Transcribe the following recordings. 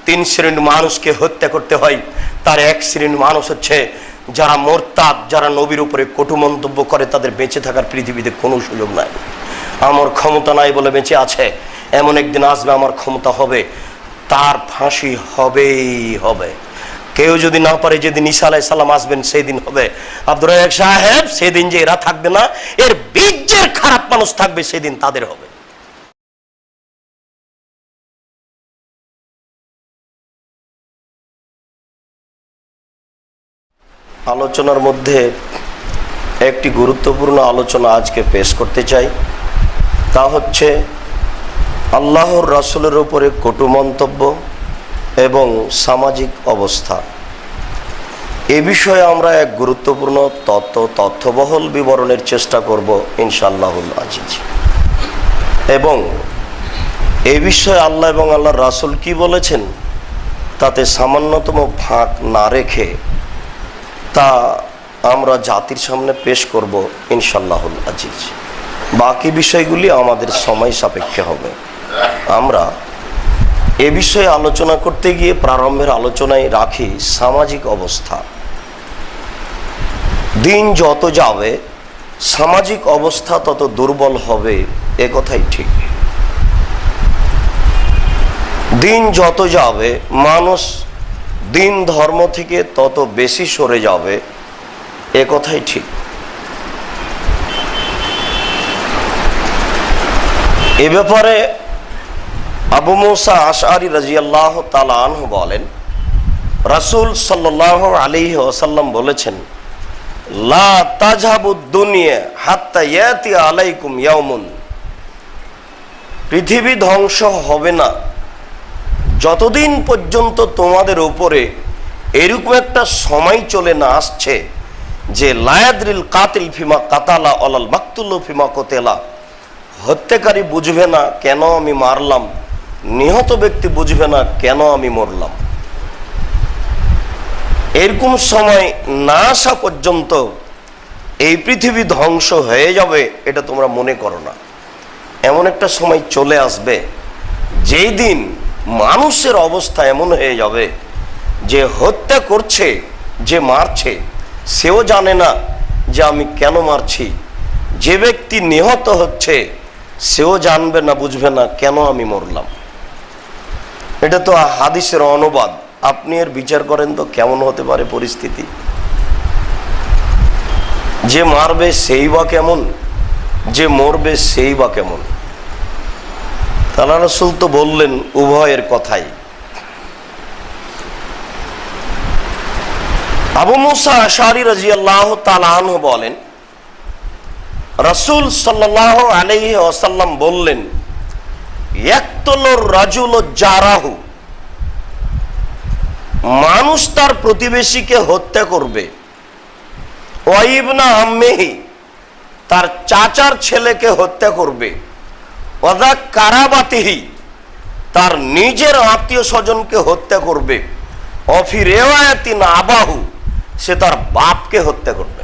তিন শ্রেণীর মানুষকে হত্যা করতে হয়। তার এক শ্রেণীর মানুষ হচ্ছে যারা মোরতাদ, যারা নবীর উপরে কটু মন্তব্য করে, তাদের বেঁচে থাকার পৃথিবীতে কোনো সুযোগ নাই। আমার ক্ষমতা নাই বলে বেঁচে আছে, এমন একদিন আসবে আমার ক্ষমতা হবে, তার ফাঁসি হবেই হবে। কেউ যদি না পারে, যেদিন ঈসা আলাইহিস সালাম আসবেন সেদিন হবে। আব্দুর রাজ্জাক সাহেব, সেদিন যে এরা থাকবে না, এর বীর্যের খারাপ মানুষ থাকবে, সেদিন তাদের হবে। আলোচনার মধ্যে একটি গুরুত্বপূর্ণ আলোচনা আজকে পেশ করতে চাই। তা হচ্ছে আল্লাহর রাসূলের উপরে কটু মন্তব্য এবং সামাজিক অবস্থা। এ বিষয়ে আমরা এক গুরুত্বপূর্ণ তথ্যবহল বিবরণের চেষ্টা করব ইনশাআল্লাহুল আজিজ। এবং এই বিষয়ে আল্লাহ এবং আল্লাহর রাসূল কি বলেছেন তাতে সামান্যতম ফাঁক না রেখে তা আমরা জাতির সামনে পেশ করব ইনশাআল্লাহুল আজিজ। বাকি বিষয়গুলি আমাদের সময় সাপেক্ষে হবে। আমরা এ বিষয়ে আলোচনা করতে গিয়ে প্রারম্ভের আলোচনায় রাখি সামাজিক অবস্থা। দিন যত যাবে সামাজিক অবস্থা তত দুর্বল হবে, এ কথাই ঠিক। দিন যত যাবে মানুষ দিন ধর্ম থেকে তত বেশি সরে যাবে, এ কথাই ঠিক। এ ব্যাপারে আবু মুসা আশআরী রাদিয়াল্লাহু তাআলা আনহু বলেন, রাসূল সাল্লাল্লাহু আলাইহি ওয়াসাল্লাম বলেছেন, লা তাযহাবুদ দুনিয়া হাত্তা ইয়াতি আলাইকুম ইয়াউমুন, পৃথিবী ধ্বংস হবে না যতদিন পর্যন্ত তোমাদের উপরে এরকম একটা সময় চলে না আসছে যে লা ইয়াদরিল কাতিল ফিমা কাতালা ওয়ালাল মাকতুলু ফিমা কুতিলা, হত্যাকারী বুঝবে না কেন আমি মারলাম, নিহত ব্যক্তি বুঝবে না কেন আমি মরলাম। এরকম সময় না আসা পর্যন্ত এই পৃথিবী ধ্বংস হয়ে যাবে এটা তোমরা মনে করো না। এমন একটা সময় চলে আসবে যেই দিন মানুষের অবস্থা এমন হয়ে যাবে যে হত্যা করছে, যে মারছে সেও জানে না যে আমি কেন মারছি, যে ব্যক্তি নিহত হচ্ছে সেও জানবে না, বুঝবে না কেন আমি মরলাম। এটা তো হাদিসের অনুবাদ, আপনি এর বিচার করেন তো কেমন হতে পারে পরিস্থিতি। যে মারবে সেই বা কেমন, যে মরবে সেই বা কেমন। আল্লাহ রাসূল তো বললেন উভয়ের কথাই। আবু মুসা আশআরী রাদিয়াল্লাহু তাআলা আনহু বলেন, রাসূল সাল্লাল্লাহু আলাইহি ওয়াসাল্লাম বললেন, ইয়াকতুলুর রাজুলু জারাহু, মানুষ তার প্রতিবেশীকে হত্যা করবে, ওয়া ইবনা আম্মিহি, তার চাচার ছেলেকে হত্যা করবে, ওয়াদা কারাবাতিহি, তার নিজের আত্মীয় স্বজনকে হত্যা করবে, অফি রিওয়ায়াতিন আবাহু, সে তার বাপকে হত্যা করবে।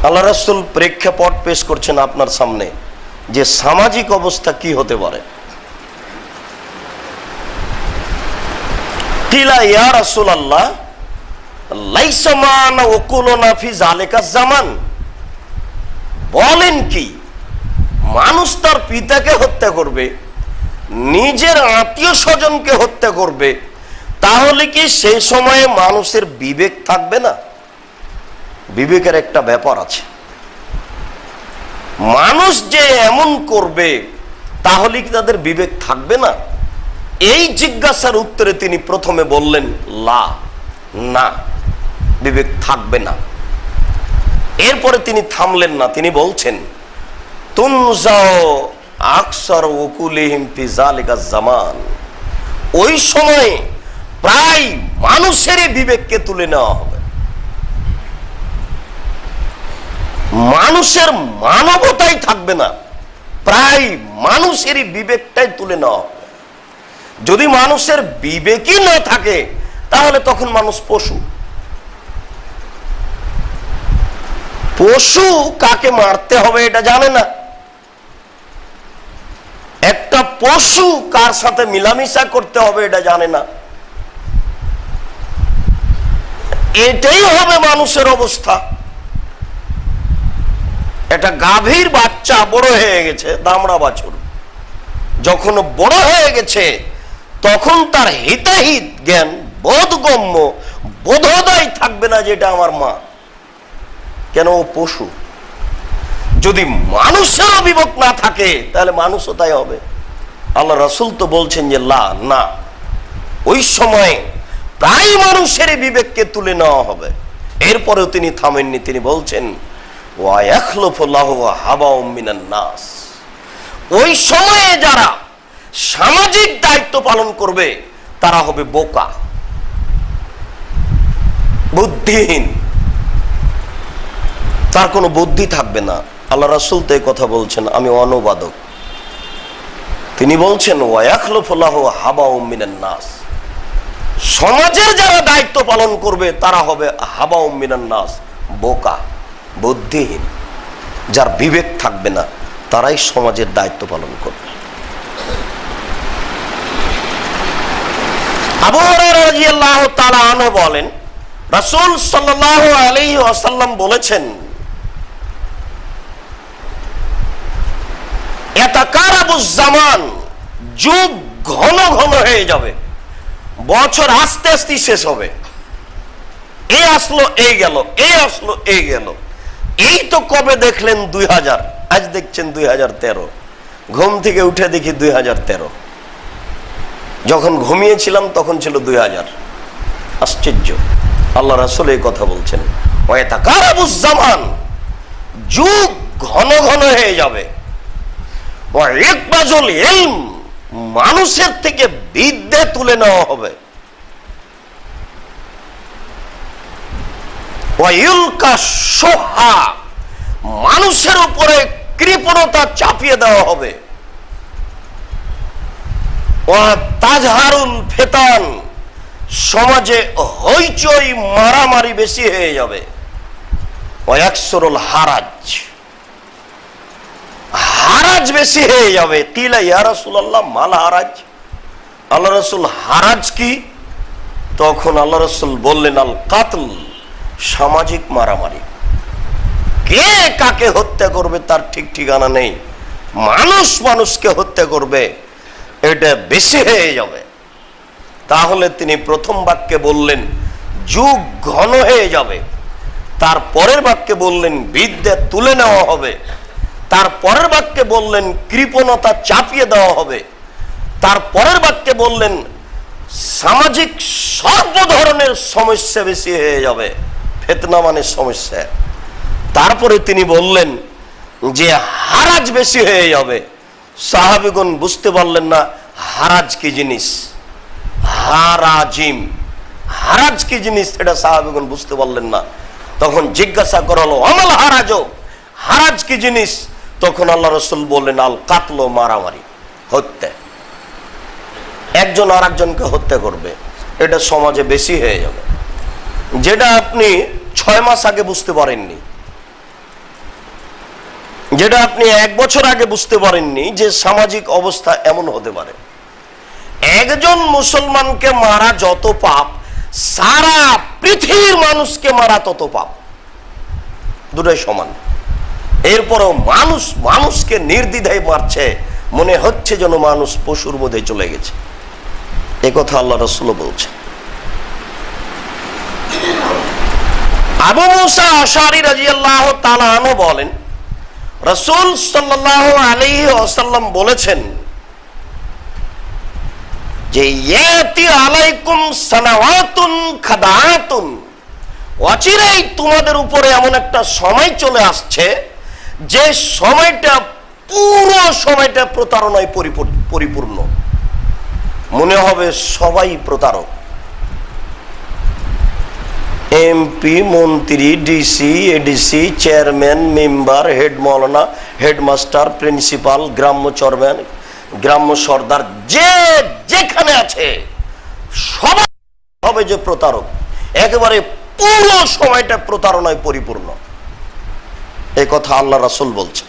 আল্লাহ রাসূল প্রেক্ষাপট পেশ করছেন আপনার সামনে যে সামাজিক অবস্থা কি হতে পারে। কিলা ইয়া রাসূলুল্লাহ লাইসা মানা ওয়াকুলুনা ফি যালিকা জামান, বলেন কি মানুষ তার পিতাকে হত্যা করবে, নিজের আত্মীয় স্বজনকে হত্যা করবে, তাহলে কি সেই সময়ে মানুষের বিবেক থাকবে না? বিবেকের একটা ব্যাপার আছে। মানুষ যে এমন করবে তাহলে কি তাদের বিবেক থাকবে না? এই জিজ্ঞাসার উত্তরে তিনি প্রথমে বললেন লা, না, বিবেক থাকবে না। এরপরে তিনি থামলেন না, তিনি বলছেন তুনজাও আকসার ওকুলিহিম ফি যালিকা জামান, ওই সময় প্রায় মানুষেরই বিবেককে তুলে নেওয়া হবে, মানুষের মানবতাই থাকবে না, প্রায় মানুষেরই বিবেকটাই তুলে নেওয়া হবে। যদি মানুষের বিবেকই না থাকে তাহলে তখন মানুষ পশু। পশু কাকে মারতে হবে এটা জানে না। একটা একটা পশু কার সাথে মিলামিশা করতে হবে এটা জানে না। এটাই হবে মানুষের অবস্থা। একটা গাভীর বাচ্চা বড় হয়ে গেছে, দামড়া বাছুর, যখন বড় হয়ে গেছে তখন তার হিতাহিত জ্ঞান বোধগম্য বোধোদয় থাকবে না যেটা আমার মা। কেন? ও পশু। যদি মানুষের অভিমত না থাকে তাহলে মানুষও তাই হবে। আল্লাহ রাসূল তো বলছেন যে না, ওই সময় প্রায় মানুষের বিবেককে তুলে নেওয়া হবে। এরপরেও তিনি থামেননি, তিনি বলছেন ওয়া ইয়াখলুফুল্লাহু হাওয়াউম মিনান নাস। ওই সময়ে যারা সামাজিক দায়িত্ব পালন করবে তারা হবে বোকা, বুদ্ধিহীন, তার কোনো বুদ্ধি থাকবে না। আল্লাহ রাসূল তো এই কথা বলছেন, আমি অনুবাদক। তিনি বলছেন ওয়া ইয়াখলুফুল্লাহু হাওয়াউম মিনান নাস। সমাজের যারা দায়িত্ব পালন করবে তারা হবে হাওয়াউম মিনান নাস, বোকা, বুদ্ধিহীন, যার বিবেক থাকবে না, তারাই সমাজের দায়িত্ব পালন করবে। আবু হুরায়রা রাদিয়াল্লাহু তাআলা আনহু বলেন, রাসূল সাল্লাল্লাহু আলাইহি ওয়াসাল্লাম বলেছেন, ইয়াতাকারাবুজ জামান, যুগ ঘন ঘন হয়ে যাবে, বছর আস্তে আস্তে শেষ হবে। এই আসলো এই গেল, এই আসলো এই গেল। এই তো কবে দেখলেন 2000, আজ দেখছেন 2013। ঘুম থেকে উঠে দেখি 2013। যখন ঘুমিয়েছিলাম তখন ছিল 2000। আশ্চর্য! আল্লাহ রাসূল এই কথা বলছেন, ওয়াতাকারাবুজ জামান, যুগ ঘন ঘন হয়ে যাবে। ওয়া ইকবাজুল ইলম, মানুষের থেকে বিদ্যা তুলে নেওয়া হবে। ওয়া ইউলকা শুহা, মানুষের উপরে কৃপণতা চাপিয়ে দেওয়া হবে। ওয়া তাজহারুল ফিতান, সমাজে হইচই মারামারি বেশি হয়ে যাবে। ওয়া ইয়াকসুরুল হারাজ, হারাজ বেশি হয়ে যাবে। কিলা ইয়া রাসূলুল্লাহ মাল হারাজ? আল্লাহ রাসূল, হারাজ কি? তখন আল্লাহ রাসূল বললেন আল কাতল, সামাজিক মারামারি। কে কাকে হত্যা করবে তার ঠিক ঠিকানা নেই, মানুষ মানুষকে হত্যা করবে, এটা বেশি হয়ে যাবে। তাহলে তিনি প্রথম বাক্যে বললেন যুগ ঘন হয়ে যাবে, তার পরের বাক্যে বললেন বিদ্যা তুলে নেওয়া হবে, তার পরের বাক্যে বললেন কৃপণতা চাপিয়ে দেওয়া হবে, তার পরের বাক্যে বললেন সামাজিক সর্ব ধরনের সমস্যা বেশি হয়ে যাবে, ফিতনা মানে সমস্যা। তারপরে তিনি বললেন যে হারাজ বেশি হয়ে যাবে। সাহাবীগণ বুঝতে পারলেন না হারাজ কি জিনিস, হারাজিম, হারাজ কি জিনিস, এটা সাহাবীগণ বুঝতে পারলেন না। তখন জিজ্ঞাসা করা হলো আমাল হারাজ, হারাজ কি জিনিস? তখন আল্লাহ রাসূল বললেন আল কাতল, মারামারি, হত্যা। একজন আর একজনকে হত্যা করবে, এটা সমাজে বেশি হয়ে যাবে। যেটা আপনি 6 মাস আগে বুঝতে পারেননি, যেটা আপনি 1 বছর আগে বুঝতে পারেননি যে সামাজিক অবস্থা এমন হতে পারে। একজন মুসলমানকে মারা যত পাপ, সারা পৃথিবীর মানুষকে মারা তত পাপ, দুটোই সমান। এরপরও মানুষ মানুষকে নির্দ্বিধায় মারছে, মনে হচ্ছে যেন মানুষ পশুর মধ্যে চলে গেছে। এ কথা আল্লাহ রাসূল বলছে। আবু মুসা আশআরী রাদিয়াল্লাহু তাআলা আনহু বলেন, রাসূল সাল্লাল্লাহু আলাইহি ওয়াসাল্লাম বলেছেন যে ইয়াতি আলাইকুম সানাওয়াতুন খাদাতুন, অচিরেই তোমাদের উপরে এমন একটা সময় চলে আসছে যে সময়টা, পুরো সময়টা প্রতারণায় পরিপূর্ণ। মনে হবে সবাই প্রতারক, এমপি, মন্ত্রী, DC, ADC, chairman, member, head মাওলানা, হেডমাস্টার, প্রিন্সিপাল, গ্রাম্য চেয়ারম্যান, গ্রাম্য সর্দার, যে যেখানে আছে সবাই হবে যে প্রতারক। একেবারে পুরো সময়টা প্রতারণায় পরিপূর্ণ, এই কথা আল্লাহ রাসূল বলছেন।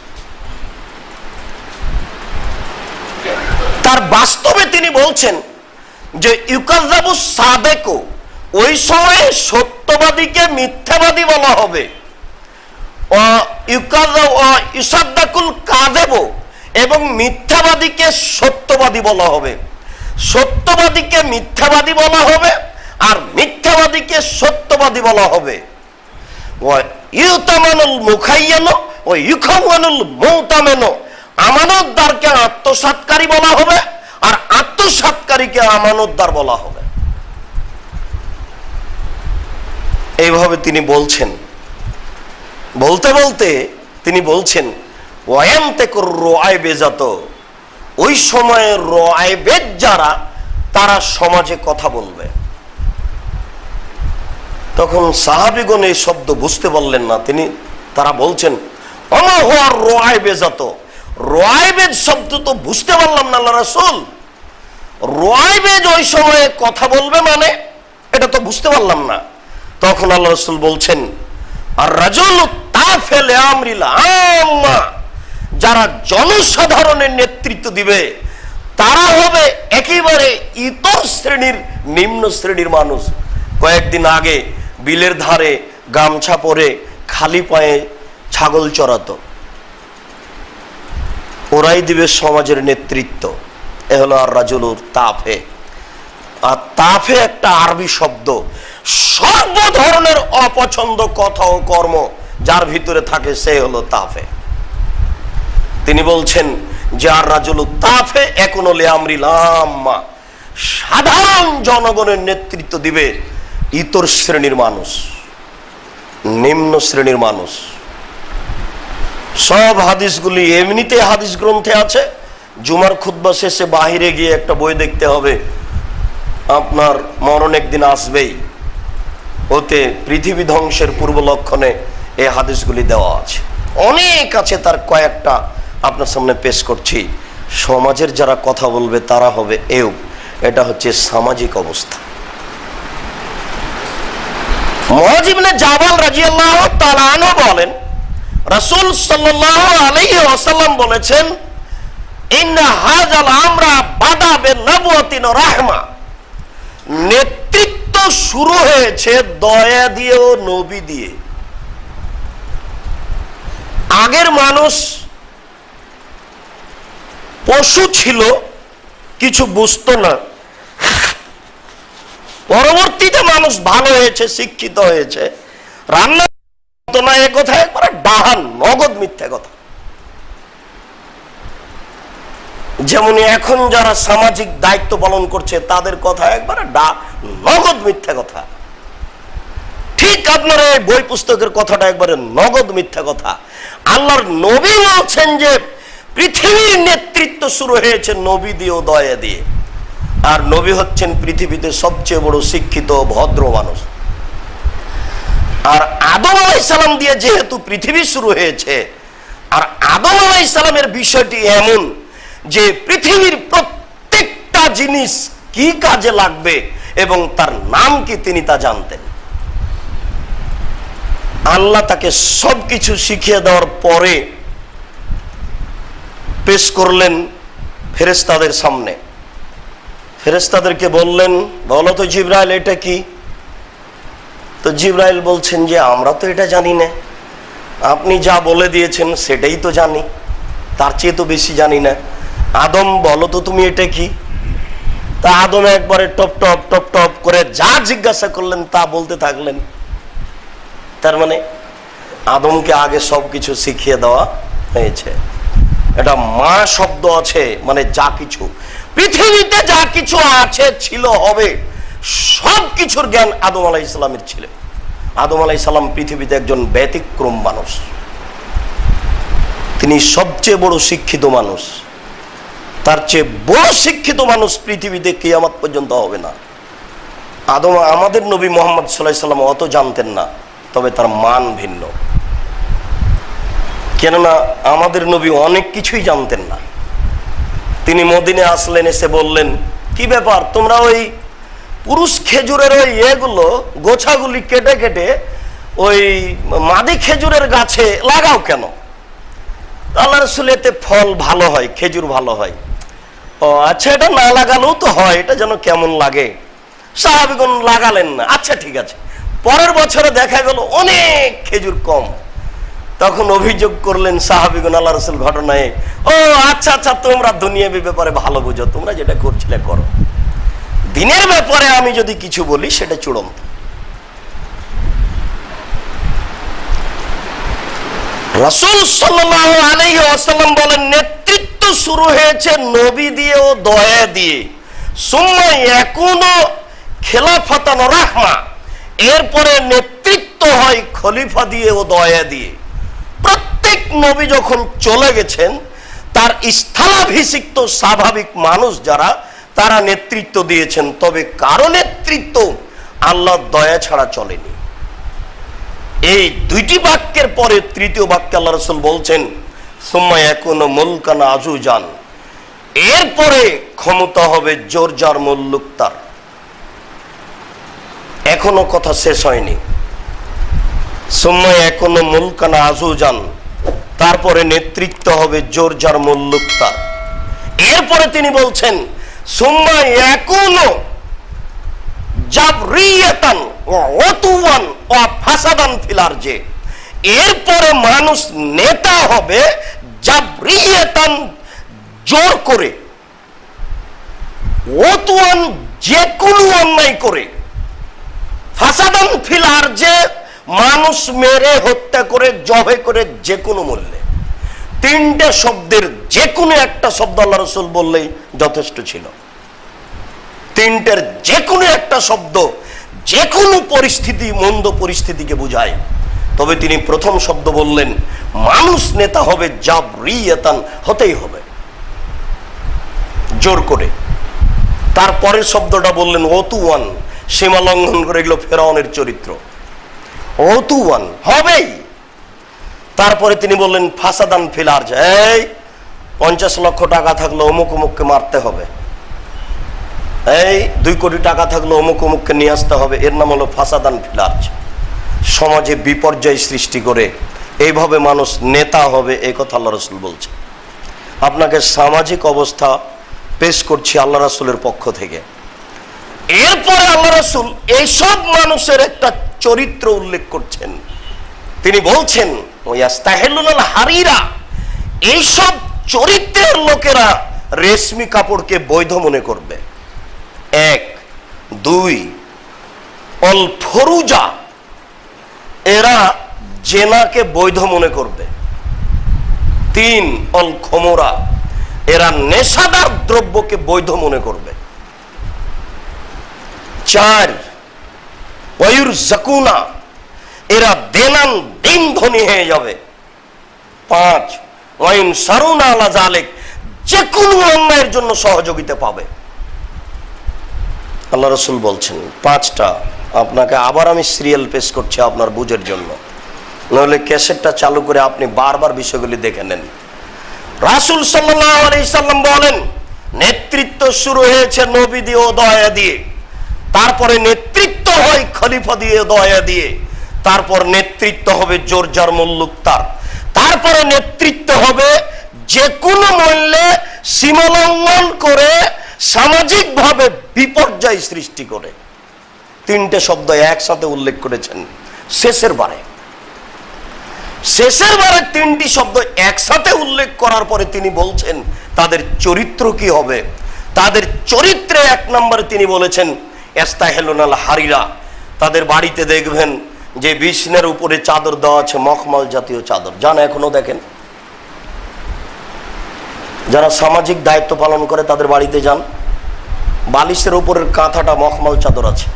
তার বাস্তবে তিনি বলছেন যে ইউকাযাবু সাদেকু, ওই সময়ে সত্যবাদীকে মিথ্যাবাদী বলা হবে, ইউসাদ্দাকুল কাযিবু, এবং মিথ্যাবাদীকে সত্যবাদী বলা হবে। সত্যবাদীকে মিথ্যাবাদী বলা হবে আর মিথ্যাবাদীকে সত্যবাদী বলা হবে। ইউতামানুল মুখায়্যানু ওয়া ইউখাওয়ানুল মুতামানু, আমানতদারকে আত্মসাৎকারী বলা হবে আর আত্মসাৎকারীকে আমানতদার বলা হবে। এইভাবে তিনি বলছেন। বলতে বলতে তিনি বলছেন ওয়ায়ান্তাকুর রুআইবেজাত, ওই সময়ে রুআইবেজ যারা, তারা সমাজে কথা বলবে। তখন সাহাবীগণ এই শব্দ বুঝতে পারলেন না। তারা বলছেন আমা হুয়া রুআইবেজাত, রুআইবেজ শব্দ তো বুঝতে পারলাম না আল্লাহ রাসূল। রুআইবেজ ওই সময়ে কথা বলবে মানে এটা তো বুঝতে পারলাম না। তখন আল্লাহ রাসূল বলছেন আর রাজুলু তাফিল আমরিল আম্মা, যারা জনসাধারণের নেতৃত্ব দিবে তারা হবে একেবারে ইতর শ্রেণীর, নিম্ন শ্রেণীর মানুষ। কয়েকদিন আগে বিলের ধারে গামছা পরে খালি পায়ে ছাগল চড়াতো, ওরাই দিবে সমাজের নেতৃত্ব। এ হলো আর রাজুলুর তাফে। আর তাফে একটা আরবি শব্দ, সর্ব ধরনের অপছন্দ কথা ও কর্ম যার ভিতরে থাকে সে হলো তাফে। তিনি বলছেন যে আর রাজুলু তাফে একুনু লিআমরিল আম্মা, সাধারণ জনগণের নেতৃত্ব দিবে ইতর শ্রেণীর মানুষ, নিম্ন শ্রেণীর মানুষ। সব হাদিসগুলি এমনিতে হাদিস গ্রন্থে আছে। জুমার খুতবা শেষে বাহিরে গিয়ে একটা বই দেখতে হবে, আপনার মরণ একদিন আসবেই, ওতে পৃথিবী ধ্বংসের পূর্ব লক্ষণে এই হাদিসগুলি দেওয়া আছে। অনেক আছে, তার কয়েকটা আপনার সামনে পেশ করছি। সমাজের যারা কথা বলবে তারা হবে এও, এটা হচ্ছে সামাজিক অবস্থা। মুআয ইবনে জাবাল রাদিয়াল্লাহু তাআলা আনহু বলেন, রাসূল সাল্লাল্লাহু আলাইহি ওয়াসাল্লাম বলেছেন ইন্না হাযাল আমরা বাদা বিন-নবুওয়াতিন রাহমা, নেতৃত্ব শুরু হয়েছে দয়া দিয়ে ও নবী দিয়ে। আগের মানুষ পশু ছিল, কিছু বুঝতো না। পরবর্তীতে মানুষ ভালো হয়েছে, শিক্ষিত হয়েছে, রান্না করতো না, এ কথা একবারে ডাহান, নগদ মিথ্যা কথা। যেমন এখন যারা সামাজিক দায়িত্ব পালন করছে তাদের কথা একবারে নগদ মিথ্যা কথা। ঠিক আপনার এই বই পুস্তকের কথাটা একবারে নগদ মিথ্যা কথা। আল্লাহর নবী বলছেন যে পৃথিবীর নেতৃত্ব শুরু হয়েছে নবী দিয়ে ও দয়া দিয়ে। আর নবী হচ্ছেন পৃথিবীতে সবচেয়ে বড় শিক্ষিত ভদ্র মানুষ। আর আদম আলাইহিস সালাম দিয়ে যেহেতু পৃথিবী শুরু হয়েছে, আর আদম আলাইহিস সালামের বিষয়টি এমন যে পৃথিবীর প্রত্যেকটা জিনিস কি কাজে লাগবে এবং তার নাম কি তিনি তা জানতেন। আল্লাহ তাকে সবকিছু শিখিয়ে দেওয়ার পরে পেশ করলেন ফেরেশতাদের সামনে। ফেরেশতাদেরকে বললেন, বলো তো জিবরাইল এটা কি? তো জিবরাইল বলছেন যে আমরা তো এটা জানি না, আপনি যা বলে দিয়েছেন সেটাই তো জানি, তার চেয়ে তো বেশি জানি না। আদম বলো তো তুমি এটা কি? তা আদম একবারে টপ টপ টপ টপ করে যা জিজ্ঞাসা করলেন তা বলতে থাকলেন। তার মানে আদমকে আগে সবকিছু শিখিয়ে দেওয়া হয়েছে। এটা মা শব্দ আছে, মানে যা কিছু পৃথিবীতে যা কিছু আছে ছিল হবে সব কিছুর জ্ঞান আদম আলাইহিস সালামের ছিল। আদম আলাইহিস সালাম পৃথিবীতে একজন ব্যতিক্রম মানুষ, তিনি সবচেয়ে বড় শিক্ষিত মানুষ। তার চেয়ে বড় শিক্ষিত মানুষ পৃথিবীতে কিয়ামত পর্যন্ত হবে না। আদম, আমাদের নবী মুহাম্মদ সাল্লাল্লাহু আলাইহি ওয়াসাল্লাম অত জানতেন না, তবে তার মান ভিন্ন। কেননা আমাদের নবী অনেক কিছুই জানতেন না। তিনি মদিনে আসলেন, এসে বললেন কি ব্যাপার, তোমরা ওই পুরুষ খেজুরের ওই এগুলো গোছাগুলি কেটে কেটে ওই মাদি খেজুরের গাছে লাগাও কেন? আল্লাহ রাসূল, এতে ফল ভালো হয়, খেজুর ভালো হয়। ও আচ্ছা, এটা না লাগালেও তো হয়, এটা যেন কেমন লাগে। সাহাবীগণ লাগালেন না। আচ্ছা ঠিক আছে, পরের বছরে দেখা গেল অনেক খেজুর কম। তখন অভিযোগ করলেন সাহাবীগণ আল্লাহ রাসূল ঘটনায়, ও আচ্ছা আচ্ছা, তোমরা দুনিয়াবি ব্যাপারে ভালো বুঝো, তোমরা যেটা করছিলে করো, দিনের ব্যাপারে আমি যদি কিছু বলি সেটা চূড়ান্ত। রাসূল সাল্লাল্লাহু আলাইহি ওয়াসাল্লাম বলেন, নেতৃত্ব শুরু হয়েছে নবী দিয়ে ও দয়া দিয়ে, সুম্মা ইয়াকুনু খিলাফাতান রাহমা, এরপরে নেতৃত্ব হয় খলিফা দিয়ে ও দয়া দিয়ে। প্রত্যেক নবী যখন চলে গেছেন, তার স্থলাভিষিক্ত স্বাভাবিক মানুষ যারা, তারা নেতৃত্ব দিয়েছেন, তবে কারো নেতৃত্ব আল্লাহর দয়া ছাড়া চলেনি। এই দুইটি বাক্যের পরে তৃতীয় বাক্যে আল্লাহ রাসূল বলছেন, সুম্মা ইয়াকুনু মুলকান আজুজান, এরপরে ক্ষমতা হবে জোর যার মুল্লুক তার। এখনো কথা শেষ হয়নি। সুম্মা ইয়াকুনু মুলকান আজুজান, তারপরে নেতৃত্ব হবে জোর যার মুল্লুক তার। এরপরে তিনি বলছেন, সুম্মা ইয়াকুনু জাবরিয়াতান ওয়া উতুওয়ান ওয়া ফাসাদান ফিল আরজি, এরপরে মানুষ নেতা হবে জাবরিয়াতান, জোর করে, উতুওয়ান যে কোনো অন্যায় করে, ফাসাদান ফিল আরজি মানুষ মেরে হত্যা করে জবে করে যে কোনো মূল্যে। তিনটে শব্দের যে কোনো একটা শব্দ আল্লাহ রাসূল বললেই যথেষ্ট ছিল। তিনটের যে কোনো একটা শব্দ যে কোনো পরিস্থিতি, মন্দ পরিস্থিতিকে বোঝায়। তবে তিনি প্রথম শব্দ বললেন, মানুষ নেতা হবে জাবরিয়াতান, হতেই হবে জোর করে। তারপরের শব্দটা বললেন ওতুয়ান, সীমা লঙ্ঘন করে, এগুলো ফেরাউনের চরিত্র, ওতুয়ান হবেই। তারপরে তিনি বললেন ফাসাদান ফিল আরজি, এই 50 লক্ষ টাকা থাকলে অমুক অমুককে মারতে হবে, এই 2 কোটি টাকা থাকলে অমুক অমুককে নিয়ে আসতে হবে, এর নাম হলো ফাসাদান ফিল আরজি। সমাজে বিপর্যয় সৃষ্টি করে এইভাবে মানুষ নেতা হবে, এই কথা আল্লাহ রাসূল বলছে। আপনাকে সামাজিক অবস্থা পেশ করছি আল্লাহ রাসূলের পক্ষ থেকে। এরপরে আল্লাহ রাসূল এইসব মানুষের একটা চরিত্র উল্লেখ করছেন। তিনি বলছেন, ওয়াস্তাহিলুল হারিরা, এইসব চরিত্রের লোকেরা রেশমি কাপড়কে বৈধ মনে করবে। 1, 2 অল ফরুজা, এরা জেনাকে বৈধ মনে করবে। 3 অল খমরা, এরা নেশাদার দ্রব্যকে বৈধ মনে করবে। 4 ওয়ুর জাকুনা, এরা দেনান দিন ধনী হয়ে যাবে। 5 ওয়াইন সারুনা আলা জালিক, যে কোনো অন্যায়ের জন্য সহযোগিতা পাবে। আল্লাহ রাসূল বলছেন 5টা। আপনাকে আবার আমি সিরিয়াল পেশ করছি আপনার বুঝের জন্য, নইলে ক্যাসেটটা চালু করে আপনি বারবার বিষয়গুলি দেখে নেন। রাসূল সাল্লাল্লাহু আলাইহি সাল্লাম বলেন, নেতৃত্ব শুরু হয়েছে নবী দিয়ে ও দয়া দিয়ে, তারপরে নেতৃত্ব হয় খলিফা দিয়ে দয়া দিয়ে, তারপর নেতৃত্ব হবে জোর যার মুল্লুক তার, তারপরে নেতৃত্ব হবে যে কোনো মূল্যে সীমালঙ্ঘন করে সামাজিকভাবে বিপর্যয় সৃষ্টি করে। 3টে শব্দ একসাথে উল্লেখ করেছেন শেষের বারে। 3টি শব্দ একসাথে উল্লেখ করার পরে তিনি বলছেন তাদের চরিত্র কি হবে। তাদের চরিত্রে 1 নম্বরে তিনি বলেছেন ইস্তাহিলুনাল হারিরা, তাদের বাড়িতে দেখবেন যে বিছানার উপরে চাদর দেওয়া আছে, মখমল জাতীয় চাদর। যান এখনো দেখেন, যারা সামাজিক দায়িত্ব পালন করে তাদের বাড়িতে যান, বালিশের উপরের কাঁথাটা মখমল চাদর আছে,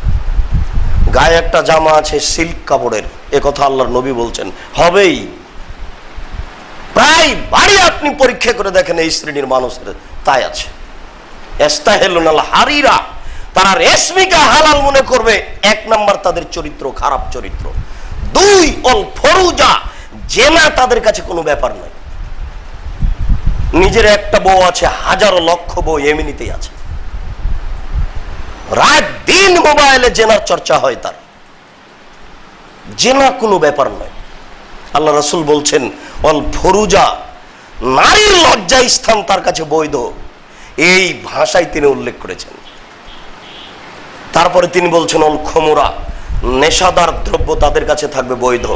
গায়ে একটা জামা আছে সিল্ক কাপড়ের। এ কথা আল্লাহর নবী বলছেন হবেই। প্রায় বাড়ি আপনি পরীক্ষা করে দেখেন এই শ্রেণীর মানুষের তাই আছে। ইস্তাহিলুনাল হারিরা, তারা রেশমিকে হালাল মনে করবে। 1 নম্বর তাদের চরিত্র খারাপ চরিত্র। 2 অল ফরুজা, জেনা তাদের কাছে কোনো ব্যাপার নয়। নিজের একটা বউ আছে, হাজারো লক্ষ বউ এমনিতেই আছে, রাত দিন মোবাইলে জেনার চর্চা হয় তার, জেনা কোনো ব্যাপার নয়। আল্লাহ রাসূল বলছেন অল ফরুজা, নারীর লজ্জা স্থান তার কাছে বৈধ। এই ভাষায় তিনি উল্লেখ করেছেন। তারপরে তিনি বলছেন অল খমুরা, নেশাদার দ্রব্য তাদের কাছে থাকবে বৈধ,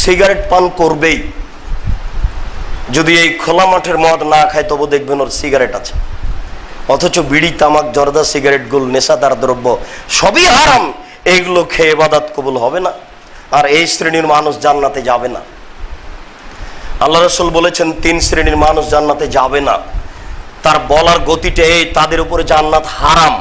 সিগারেট পান করবেই। যদি এই খোলা মাঠের মদ না খায় তবু দেখবেন ওর সিগারেট আছে। অথচ বিড়ি, তামাক, জর্দা, সিগারেট গুল, নেশাদার দ্রব্য সবই হারাম। এইগুলো খেয়ে ইবাদত কবুল হবে না, আর এই শ্রেণীর মানুষ জান্নাতে যাবে না। আল্লাহ রাসূল বলেছেন 3 শ্রেণীর মানুষ জান্নাতে যাবে না। তার বলার গতিটা এই, তাদের উপরে জান্নাত হারাম।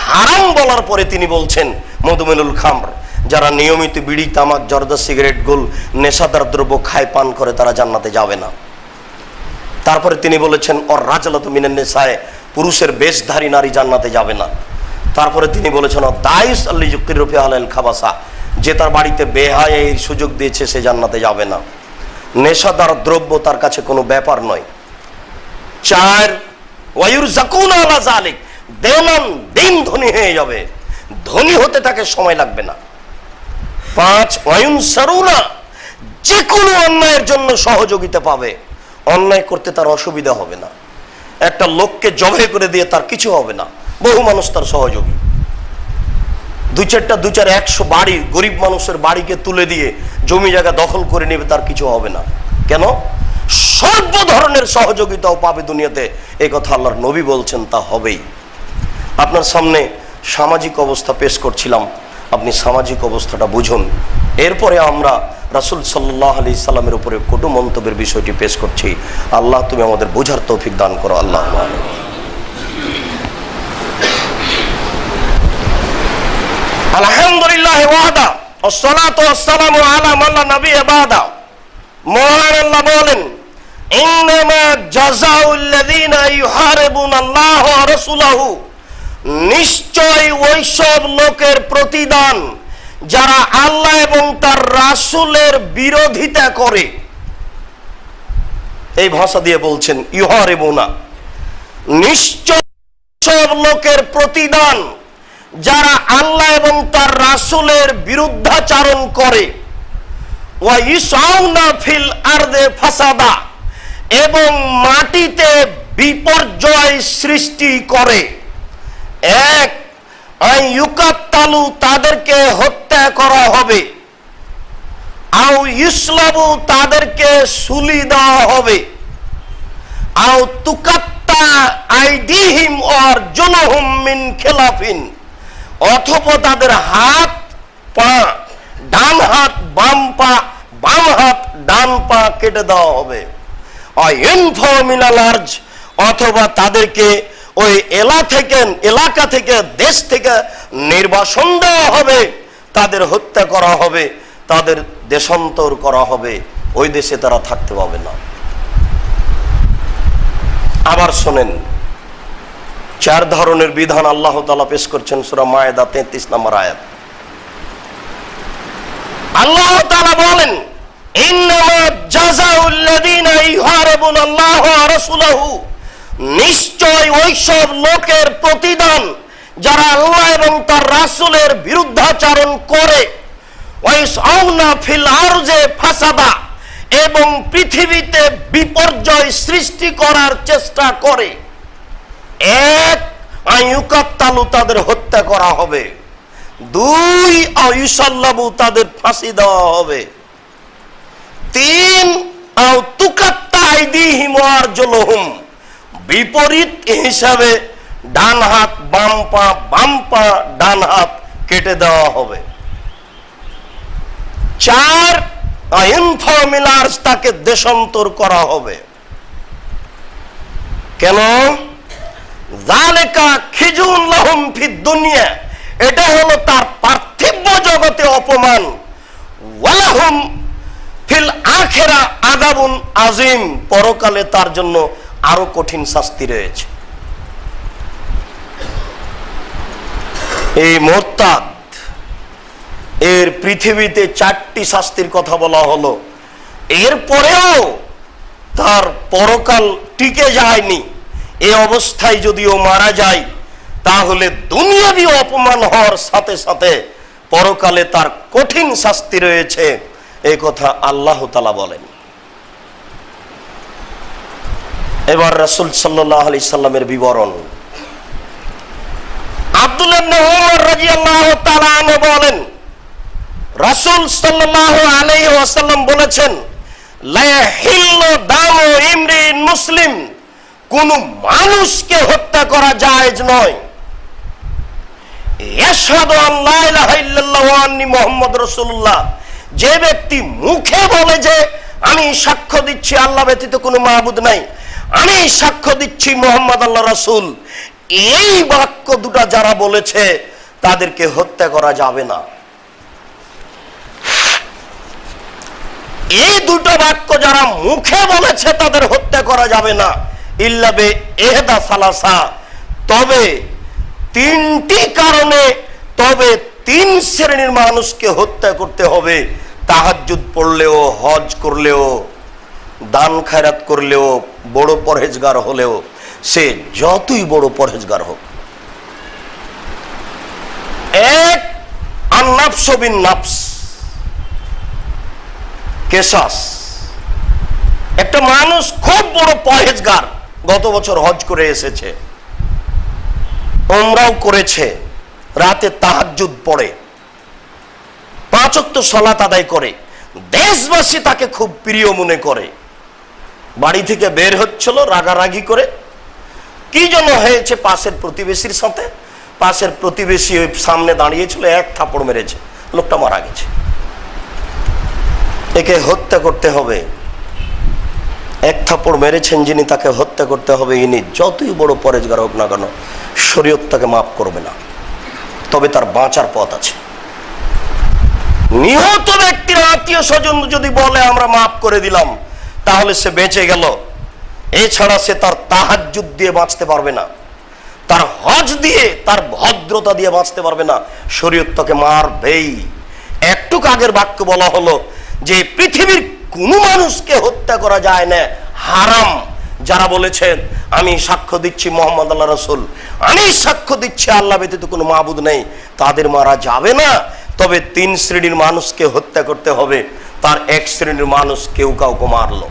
হারাম বলার পরে তিনি বলছেন মধুমেনুল খামর, যারা নিয়মিত বিড়ি, তামাক, জর্দা, সিগারেট গুল, নেশাদার দ্রব্য খায়, পান করে, তারা জান্নাতে যাবে না। তারপরে তিনি বলেছেন অর রাজলাতু মিনান নিসায়ে, পুরুষের বেশধারী নারী জান্নাতে যাবে না। তারপরে তিনি বলেছেন অ দাইস আল্লি যুকির রূপে আলাল খাবাসা, যে তার বাড়িতে বেহায়ার সুযোগ দিয়েছে সে জান্নাতে যাবে না। নেশাদার দ্রব্য তার কাছে কোনো ব্যাপার নয়। 4 ওয়ায়ুরযাকুনা আলা যালিক, দেওয়ান দিন ধনী হয়ে যাবে, ধনী হতে তাকে সময় লাগবে না। 5 ওয়ায়ুনসারুনা, যে কোনো অন্যায়ের জন্য সহযোগিতা পাবে, অন্যায় করতে তার অসুবিধা হবে না। একটা লোককে জবাই করে দিয়ে তার কিছু হবে না, বহু মানুষ তার সহযোগী। 2-4 100 বাড়ি, গরিব মানুষের বাড়িকে তুলে দিয়ে জমি জায়গা দখল করে নেবে, তার কিছু হবে না। কেন? সর্ব ধরনের সহযোগিতাও পাবে দুনিয়াতে, এই কথা আল্লাহর নবী বলছেন, তা হবেই। আপনার সামনে সামাজিক অবস্থা পেশ করছিলাম, আপনি সামাজিক অবস্থাটা বুঝুন। এরপরে আমরা রাসূল সাল্লাল্লাহু আলাইহি সাল্লামের উপরে কটু মন্তব্যের বিষয়টি পেশ করছি। আল্লাহ তুমি আমাদের বোঝার তৌফিক দান করো। আল্লাহ আলহামদুলিল্লাহ ওয়াহদা ওয়াসসালাতু ওয়াসসালামু আলা মান লা নাবিয়্যা বাদা। মহান আল্লাহ বলেন ইন্নামা জাযাউল লাযিনা ইউহারিবুনাল্লাহ ওয়া রাসূলাহু, নিশ্চয় ওইসব লোকের প্রতিদান যারা আল্লাহ এবং তার রাসূলের বিরোধিতা করে। এই ভাষা দিয়ে বলছেন ইউহারিবুনা, নিশ্চয় সব লোকের প্রতিদান যারা আল্লাহ এবং তার রাসূলের বিরুদ্ধাচরণ করে। ওয়া ইসাউনা ফিল আরদে ফাসাদা, এবং মাটিতে বিপর্যয় সৃষ্টি করে। 1 আইয়ুকাত্তালু, তাদেরকে হত্যা করা হবে। আও ইসলাবু, তাদেরকে সুলি দেওয়া হবে। আও তুকাত্তা আইদিহিম ওয়ার জুলুহুম মিন খিলাফিন, অথবা তাদের হাত পা, ডান হাত বাম পা, বাম হাত ডান পা কেটে দেওয়া হবে। অথবা তাদেরকে ওই এলাকা থেকে দেশ থেকে নির্বাসন দেওয়া হবে, তাদের হত্যা করা হবে, তাদের দেশান্তর করা হবে, ওই দেশে তারা থাকতে পাবে না। আবার শোনেন, 4 ধরনের বিধান আল্লাহ তাআলা পেশ করছেন সূরা মায়েদা 33 নম্বর আয়াত। আল্লাহ তাআলা বলেন ইন্নামা জাযাউল লাযিনা ইউহারিবুনাল্লাহ ওয়া রাসূলাহু, নিশ্চয় ওইসব লোকের প্রতিদান যারা আল্লাহ এবং তার রাসূলের বিরুদ্ধাচরণ করে। ওয়াইসাউনা ফিল আরজে ফাসাদা, এবং পৃথিবীতে বিপর্যয় সৃষ্টি করার চেষ্টা করে। 1 আইয়ুকাত্তালু, তাদের হত্যা করা হবে। 2 আইয়ুসাল্লাবু, তাদের ফাঁসি দেওয়া হবে। 3 আও তুকাত্তা আইদিহিম ওয়া আরজুলুহুম, বিপরীত হিসাবে ডান হাত বাম পা, বাম পা ডান হাত কেটে দেওয়া হবে। 4 আইনফমিলার্স, তাকে দেশান্তর করা হবে। কেন? যালিকা খিজুন লাহুম ফিদ দুনিয়া, এটা হলো তার পার্থিব জগতে অপমান। ওয়ালাহুম ফিল আখিরা আযাবুন আযীম, পরকালে তার জন্য আরো কঠিন শাস্তি রয়েছে। এই মুরতাদ, এর পৃথিবীতে 4টি শাস্তির কথা বলা হলো, এরপরেও তার পরকাল টিকে যায়নি। এই অবস্থায় যদিও মারা যায়, তাহলে দুনিয়াবি অপমান হওয়ার সাথে সাথে পরকালে তার কঠিন শাস্তি রয়েছে, এই কথা আল্লাহ তাআলা বলেন। এবার রাসূল সাল্লাল্লাহু আলাইহি সাল্লামের বিবরণ। আব্দুল্লাহ ইবনে উমর রাদিয়াল্লাহু তাআলা আনহু বলেন, রাসূল সাল্লাল্লাহু আলাইহি ওয়াসাল্লাম বলেছেন, লা ইয়াহিল্লু দামু ইমরিন মুসলিম, কোন মানুষকে হত্যা করা জায়েজ নয়। ইয়াশহাদু আন লা ইলাহা ইল্লাল্লাহ ওয়া আন্নী মুহাম্মাদুর রাসূলুল্লাহ, যে ব্যক্তি মুখে বলে যে আমি সাক্ষ্য দিচ্ছি আল্লাহ ব্যতীত কোনো মাবুদ নাই, আমি সাক্ষ্য দিচ্ছি মুহাম্মদ আল্লাহ রাসূল, এই বাক্য দুটো যারা বলেছে তাদেরকে হত্যা করা যাবে না। এই দুটো বাক্য যারা মুখে বলেছে তাদের হত্যা করা যাবে না, ইল্লা বে ইহদা সালাসা, তবে তিনটি কারণে, তবে তিন শ্রেণীর মানুষকে হত্যা করতে হবে। তাহাজ্জুদ পড়লেও, হজ করলেও, দান খায়রাত করলেও, বড় পরহেজগার হলেও, সে যতই বড় পরহেজগার হোক। এক, আন-নাফসু বিন-নাফস, কেসাস। একটা মানুষ খুব বড় পরহেজগার, গত বছর হজ করে এসেছে, উমরাও করেছে, রাতে তাহাজ্জুদ পড়ে, 5 ওয়াক্ত সালাত আদায় করে, দেশবাসী তাকে খুব প্রিয় মনে করে। বাড়ি থেকে বের হচ্ছিল রাগারাগি করে, কি জন্য হয়েছে? পাশের প্রতিবেশীর সাথে। পাশের প্রতিবেশী ওই সামনে দাঁড়িয়েছিল, এক থাপড় মেরেছে, লোকটা মারা গেছে। একে হত্যা করতে হবে। এক থাপড় মেরেছেন যিনি, তাকে হত্যা করতে হবে। ইনি যতই বড় পরহেজগার হোক না কেন, শরীয়ত তাকে মাফ করবে না, তবে তার বাঁচার পথ আছে। নিহত ব্যক্তির আত্মীয় স্বজন যদি বলে আমরা মাফ করে দিলাম, তাহলে সে বেঁচে গেল। এছাড়া সে তার তাহাজ্জুদ দিয়ে বাঁচতে পারবে না, তার হজ দিয়ে, তার ভদ্রতা দিয়ে বাঁচতে পারবে না, শরীয়ত তাকে মারবেই। একটু আগের বাক্য বলা হলো যে পৃথিবীর কোন মানুষকে হত্যা করা যায় না, হারাম। যারা বলেছেন আমি সাক্ষ্য দিচ্ছি মুহাম্মদ আল্লাহ রাসূল, আমি সাক্ষ্য দিচ্ছি আল্লাহ ব্যতীত কোনো মাবুদ নেই, তাদের মারা যাবে না। তবে 3 শ্রেণীর মানুষকে হত্যা করতে হবে। তার 1 শ্রেণীর মানুষ কেউ কাউকে মারলো,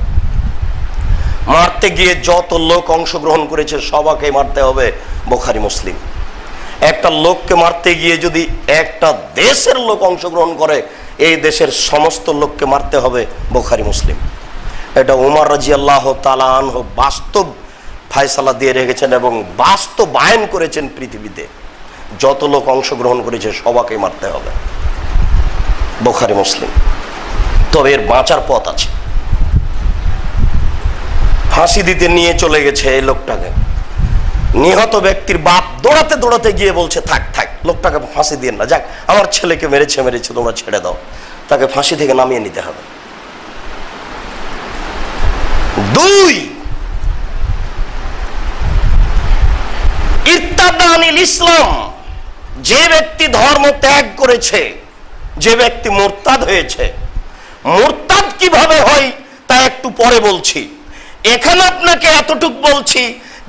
মারতে গিয়ে যত লোক অংশগ্রহণ করেছে সবাইকে মারতে হবে, বুখারী মুসলিম। একটা লোককে মারতে গিয়ে যদি একটা দেশের লোক অংশগ্রহণ করে, এই দেশের সমস্ত লোককে মারতে হবে, বুখারী মুসলিম। এটা উমর রাদিয়াল্লাহু তাআলা আনহু বাস্তব ফয়সালা দিয়ে রেখেছেন এবং বাস্তবায়ন করেছেন। পৃথিবীতে যত লোক অংশগ্রহণ করেছে সবাইকে মারতে হবে, বুখারী মুসলিম। তবে এর বাঁচার পথ আছে। ফাঁসি দিতে নিয়ে চলে গেছে এই লোকটাকে, নিহত ব্যক্তির বাপ দৌড়াতে দৌড়াতে গিয়ে বলছে থাক থাক, লোকটাকে ফাঁসি দিয়ে না, যাক আমার ছেলেকে মেরেছে, তোমরা ছেড়ে দাও, তাকে ফাঁসি থেকে নামিয়ে নিতে হবে। 2, ইরতাদা আনিল ইসলাম, যে ব্যক্তি ধর্ম ত্যাগ করেছে, যে ব্যক্তি মুরতাদ হয়েছে। মুরতাদ কিভাবে হয় তা একটু পরে বলছি। এখানে আপনাকে এতটুকু বলছি,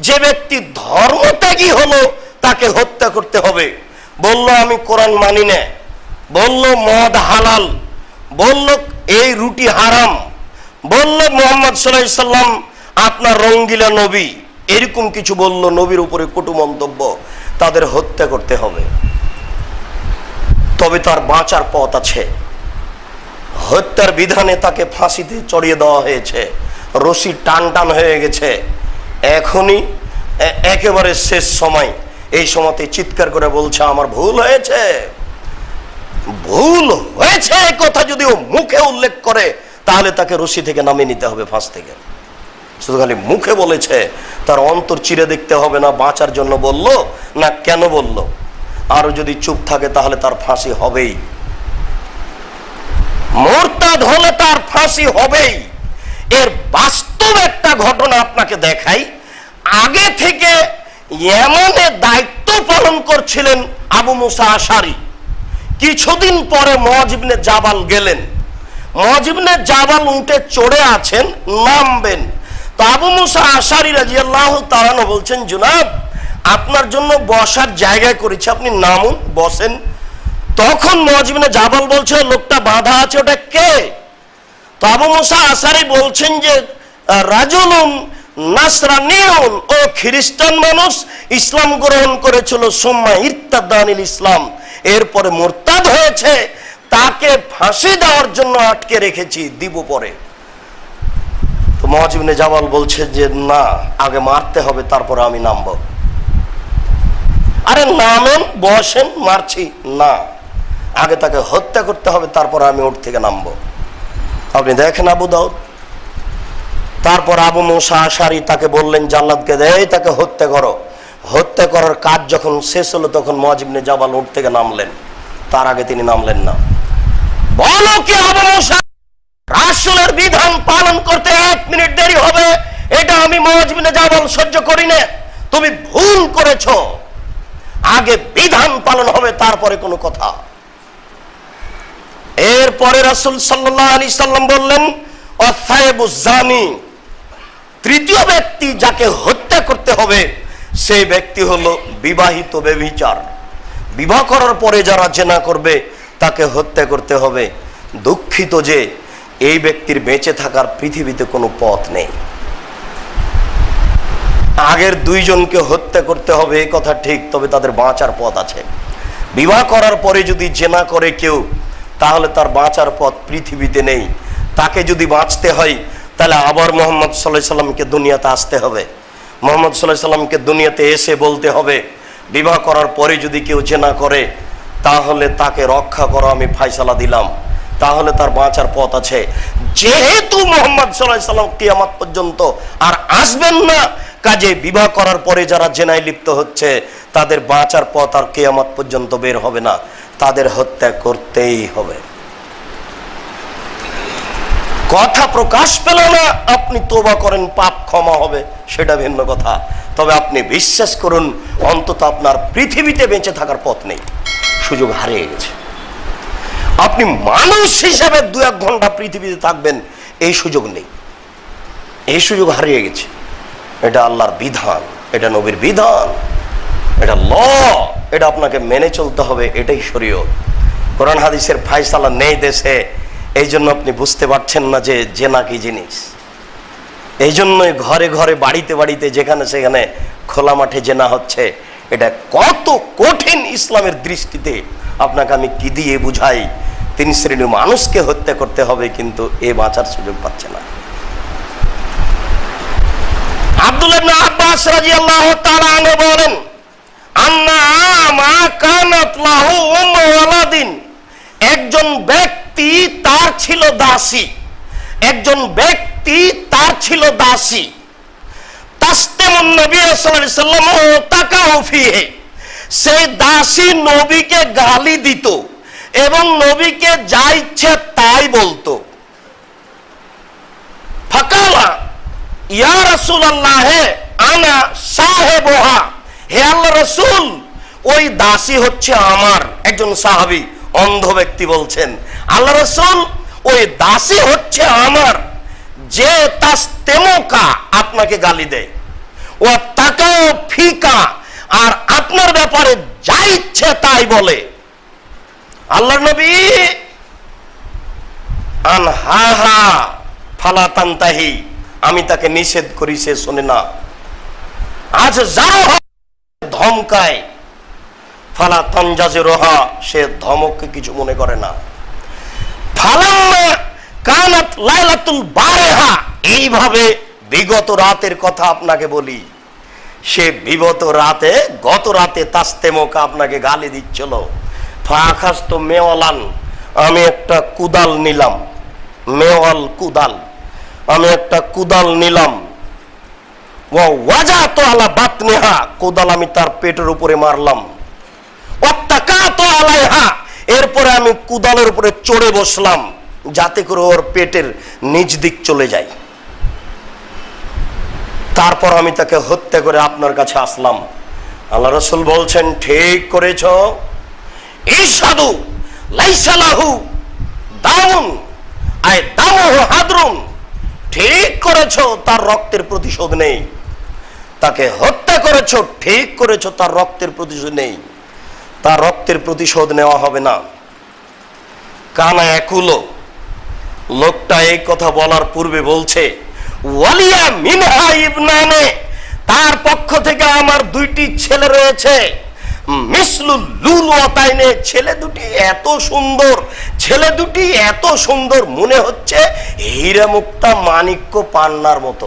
যে ব্যক্তি ধর্মত্যাগী হলো তাকে হত্যা করতে হবে। বলল আমি কোরআন মানি না, বলল মদ হালাল, বলল এই রুটি হারাম, বলল মুহাম্মদ সাল্লাল্লাহু আলাইহি সাল্লাম আপনার রঙ্গিলা নবী, এরকম কিছু বলল, নবীর উপরে কটু মন্তব্য, তাদের হত্যা করতে হবে। তবে তার বাঁচার পথ আছে। হত্যার বিধানে তাকে ফাঁসিতে চড়িয়ে দেওয়া হয়েছে, রশি টান টান হয়ে গেছে, এখনই একেবারে শেষ সময়। এই সময়তে চিৎকার করে বলছে আমার ভুল হয়েছে, ভুল হয়েছে। এই কথা যদি ও মুখে উল্লেখ করে, তাহলে তাকে রশি থেকে নামিয়ে নিতে হবে, ফাঁস থেকে। শুধু খালি মুখে বলেছে, তার অন্তর চিরে দেখতে হবে না বাঁচার জন্য বলল না কেন বলল। আর যদি চুপ থাকে তাহলে তার ফাঁসি হবেই, মুরতাদ হলে তার ফাঁসি হবেই। এর বাস্তব একটা ঘটনা আপনাকে দেখাই। আগে থেকে ইয়েমেনে দায়িত্ব পালন করছিলেন আবু মুসা আশারি। কিছুদিন পরে মুআয ইবনে জাবাল গেলেন। মুআয ইবনে জাবাল উঠে চড়ে আছেন, নামবেন। তো আবু মুসা আশারি রাদিয়াল্লাহু তাআলা বলছেন জনাব আপনার জন্য বসার জায়গা করেছি, আপনি নামুন, বসেন। তখন মুআয ইবনে জাবাল বলছে লোকটা বাঁধা আছে, ওটা কে? তো আবু মুসা আশারি বলছেন যে রাজুলুন নাসরানিউন ও খ্রিস্টান মানুষ ইসলাম গ্রহণ করেছিল, সুম্মা ইরতাদানিল ইসলাম, এরপরে মুরতাদ হয়েছে, তাকে ফাঁসি দেওয়ার জন্য আটকে রেখেছি, দিব পরে। তো মুআয ইবনে জাবাল বলছে যে না, আগে মারতে হবে তারপরে আমি নামবো। আরে নামেন, বসেন, মারছি না, আগে তাকে হত্যা করতে হবে তারপর আমি ওর থেকে নামবো। আপনি দেখেন আবু দাউদ। তারপর আবু মুসা আশারী তাকে বললেন জাল্লাদকে দেয় তাকে হত্যা করো। হত্যা করার কাজ যখন শেষ হলো তখন মুআয ইবনে জাবাল ওর থেকে নামলেন, তার আগে তিনি নামলেন না। বলো কি আবু মুসা, রাসূলের বিধান পালন করতে 1 মিনিট দেরি হবে, এটা আমি মুআয ইবনে জাবাল সহ্য করি না। তুমি ভুল করেছো, আগে বিধান পালন হবে তারপরে কোনো কথা। এরপরে রাসূল সাল্লাল্লাহু আলাইহি সাল্লাম বললেন ওয়াসাইবুজ জানি, তৃতীয় ব্যক্তি যাকে হত্যা করতে হবে সেই ব্যক্তি হলো বিবাহিত ব্যভিচার। বিবাহ করার পরে যারা জেনা করবে তাকে হত্যা করতে হবে। দুঃখিত যে এই ব্যক্তির বেঁচে থাকার পৃথিবীতে কোনো পথ নেই। আগের 2 জনকে হত্যা করতে হবে এই কথা ঠিক, তবে তাদের বাঁচার পথ আছে। বিবাহ করার পরে যদি জেনা করে কেউ, তাহলে তার বাঁচার পথ পৃথিবীতে নেই। তাকে যদি বাঁচতে হয় তাহলে আবার মুহাম্মদ সাল্লাল্লাহু আলাইহি সাল্লামকে দুনিয়াতে আসতে হবে। মুহাম্মদ সাল্লাল্লাহু আলাইহি সাল্লামকে দুনিয়াতে এসে বলতে হবে বিবাহ করার পরে যদি কেউ জেনা করে তাহলে তাকে রক্ষা করো, আমি ফায়সালা দিলাম, তাহলে তার বাঁচার পথ আছে। যেহেতু মুহাম্মদ সাল্লাল্লাহু আলাইহি সাল্লাম কিয়ামত পর্যন্ত আর আসবেন না, কাজে বিবাহ করার পরে যারা জেনায় লিপ্ত হচ্ছে তাদের বাঁচার পথ আর কিয়ামত পর্যন্ত বের হবে না, তাদের হত্যা করতেই হবে। কথা প্রকাশ পেল না, আপনি তওবা করেন, পাপ ক্ষমা হবে, সেটা ভিন্ন কথা। তবে আপনি বিশ্বাস করুন, অন্তত আপনার পৃথিবীতে বেঁচে থাকার পথ নেই, সুযোগ হারিয়ে গেছে। আপনি মানুষ হিসেবে 2-1 ঘন্টা পৃথিবীতে থাকবেন, এই সুযোগ নেই, এই সুযোগ হারিয়ে গেছে। এটা আল্লাহর বিধান, এটা নবীর বিধান, এটা ল, এটা আপনাকে মেনে চলতে হবে, এটাই শরীয়ত। কোরআন হাদিসের ফায়সালা নেই দেশে, এই জন্য আপনি বুঝতে পারছেন না যে জেনা কি জিনিস। এই জন্যই ঘরে ঘরে বাড়িতে বাড়িতে যেখানে সেখানে খোলা মাঠে জেনা হচ্ছে। এটা কত কঠিন ইসলামের দৃষ্টিতে আপনাকে আমি কি দিয়ে বুঝাই। 3 শ্রেণীর মানুষকে হত্যা করতে হবে, কিন্তু এ বাঁচার সুযোগ পাচ্ছে না। আব্দুল্লাহ ইবনে আব্বাস রাদিয়াল্লাহু তাআলা আনহু বলেন, আন্না মা কানাত লাহু উম্মু ওয়ালাদিন, একজন ব্যক্তি তার ছিল দাসী, একজন ব্যক্তি তার ছিল দাসী। তাসতামুন নবী সাল্লাল্লাহু আলাইহি সাল্লাম তাকাউ ফিহি, সেই দাসী নবীকে গালি দিত এবং নবীকে যা ইচ্ছে তাই বলতো। ফাকালা ইয়া রাসূলুল্লাহ আনা সাহেবুহা, হে আল্লাহর রাসূল, ওই দাসী হচ্ছে আমার। একজন সাহাবী অন্ধ ব্যক্তি বলছেন, আল্লাহর রাসূল, ওই দাসী হচ্ছে আমার, যে তাসতেমুকা, আপনাকে গালি দেয়, ও তাকাও ফিকা, আর আপনার ব্যাপারে যা ইচ্ছে তাই বলে। আল্লাহর নবী আনহাহা ফালা তানতাহি, আমি তাকে নিষেধ করি, সে শোনে না। আজ যাও ধমকায়, ফালা তানজাজিরুহা, সে ধমককে কিছু মনে করে না। ফালাম্মা কানাত লাইলাতুল বারিহা, এইভাবে বিগত রাতের কথা আপনাকে বলি, সে বিগত রাতে, গত রাতে তাসতেমুকা আপনাকে গালি দিচ্ছিল। ফাখাস্ত মেওয়ালান, আমি একটা কুদাল নিলাম, মেওয়াল কুদাল, আমি একটা কুদাল নিলাম। ওয়াজাতু আলা বাতনিহা, কুদাল আমি তার পেটের উপরে মারলাম। ওয়াত্তাকাতু আলাইহা, এরপরে আমি কুদালের উপরে চড়ে বসলাম যাতে করে ওর পেটের নিচ দিক চলে যায়। তারপর আমি তাকে হত্যা করে আপনার কাছে আসলাম। আল্লাহ রাসূল বলছেন, ঠিক করেছ, ইশহাদু লাইসা লাহু দামুন আয় দামুহু হাদরুন, ঠিক করেছ, তার রক্তের প্রতিশোধ নেই। তাকে হত্যা করেছ, ঠিক করেছ, তার রক্তের প্রতিশোধ নেই, তার রক্তের প্রতিশোধ নেওয়া হবে না। কানা একুলো, লোকটা এই কথা বলার পূর্বে বলছে, ওয়ালিয়া মিনহা ইবনানে, তার পক্ষ থেকে আমার দুইটি ছেলে রয়েছে। মিসলুল লুলুয়াতাইনে, ছেলে দুটি এত সুন্দর, ছেলে দুটি এত সুন্দর মনে হচ্ছে হীরা মুক্তা মাণিক্য পান্নার মতো।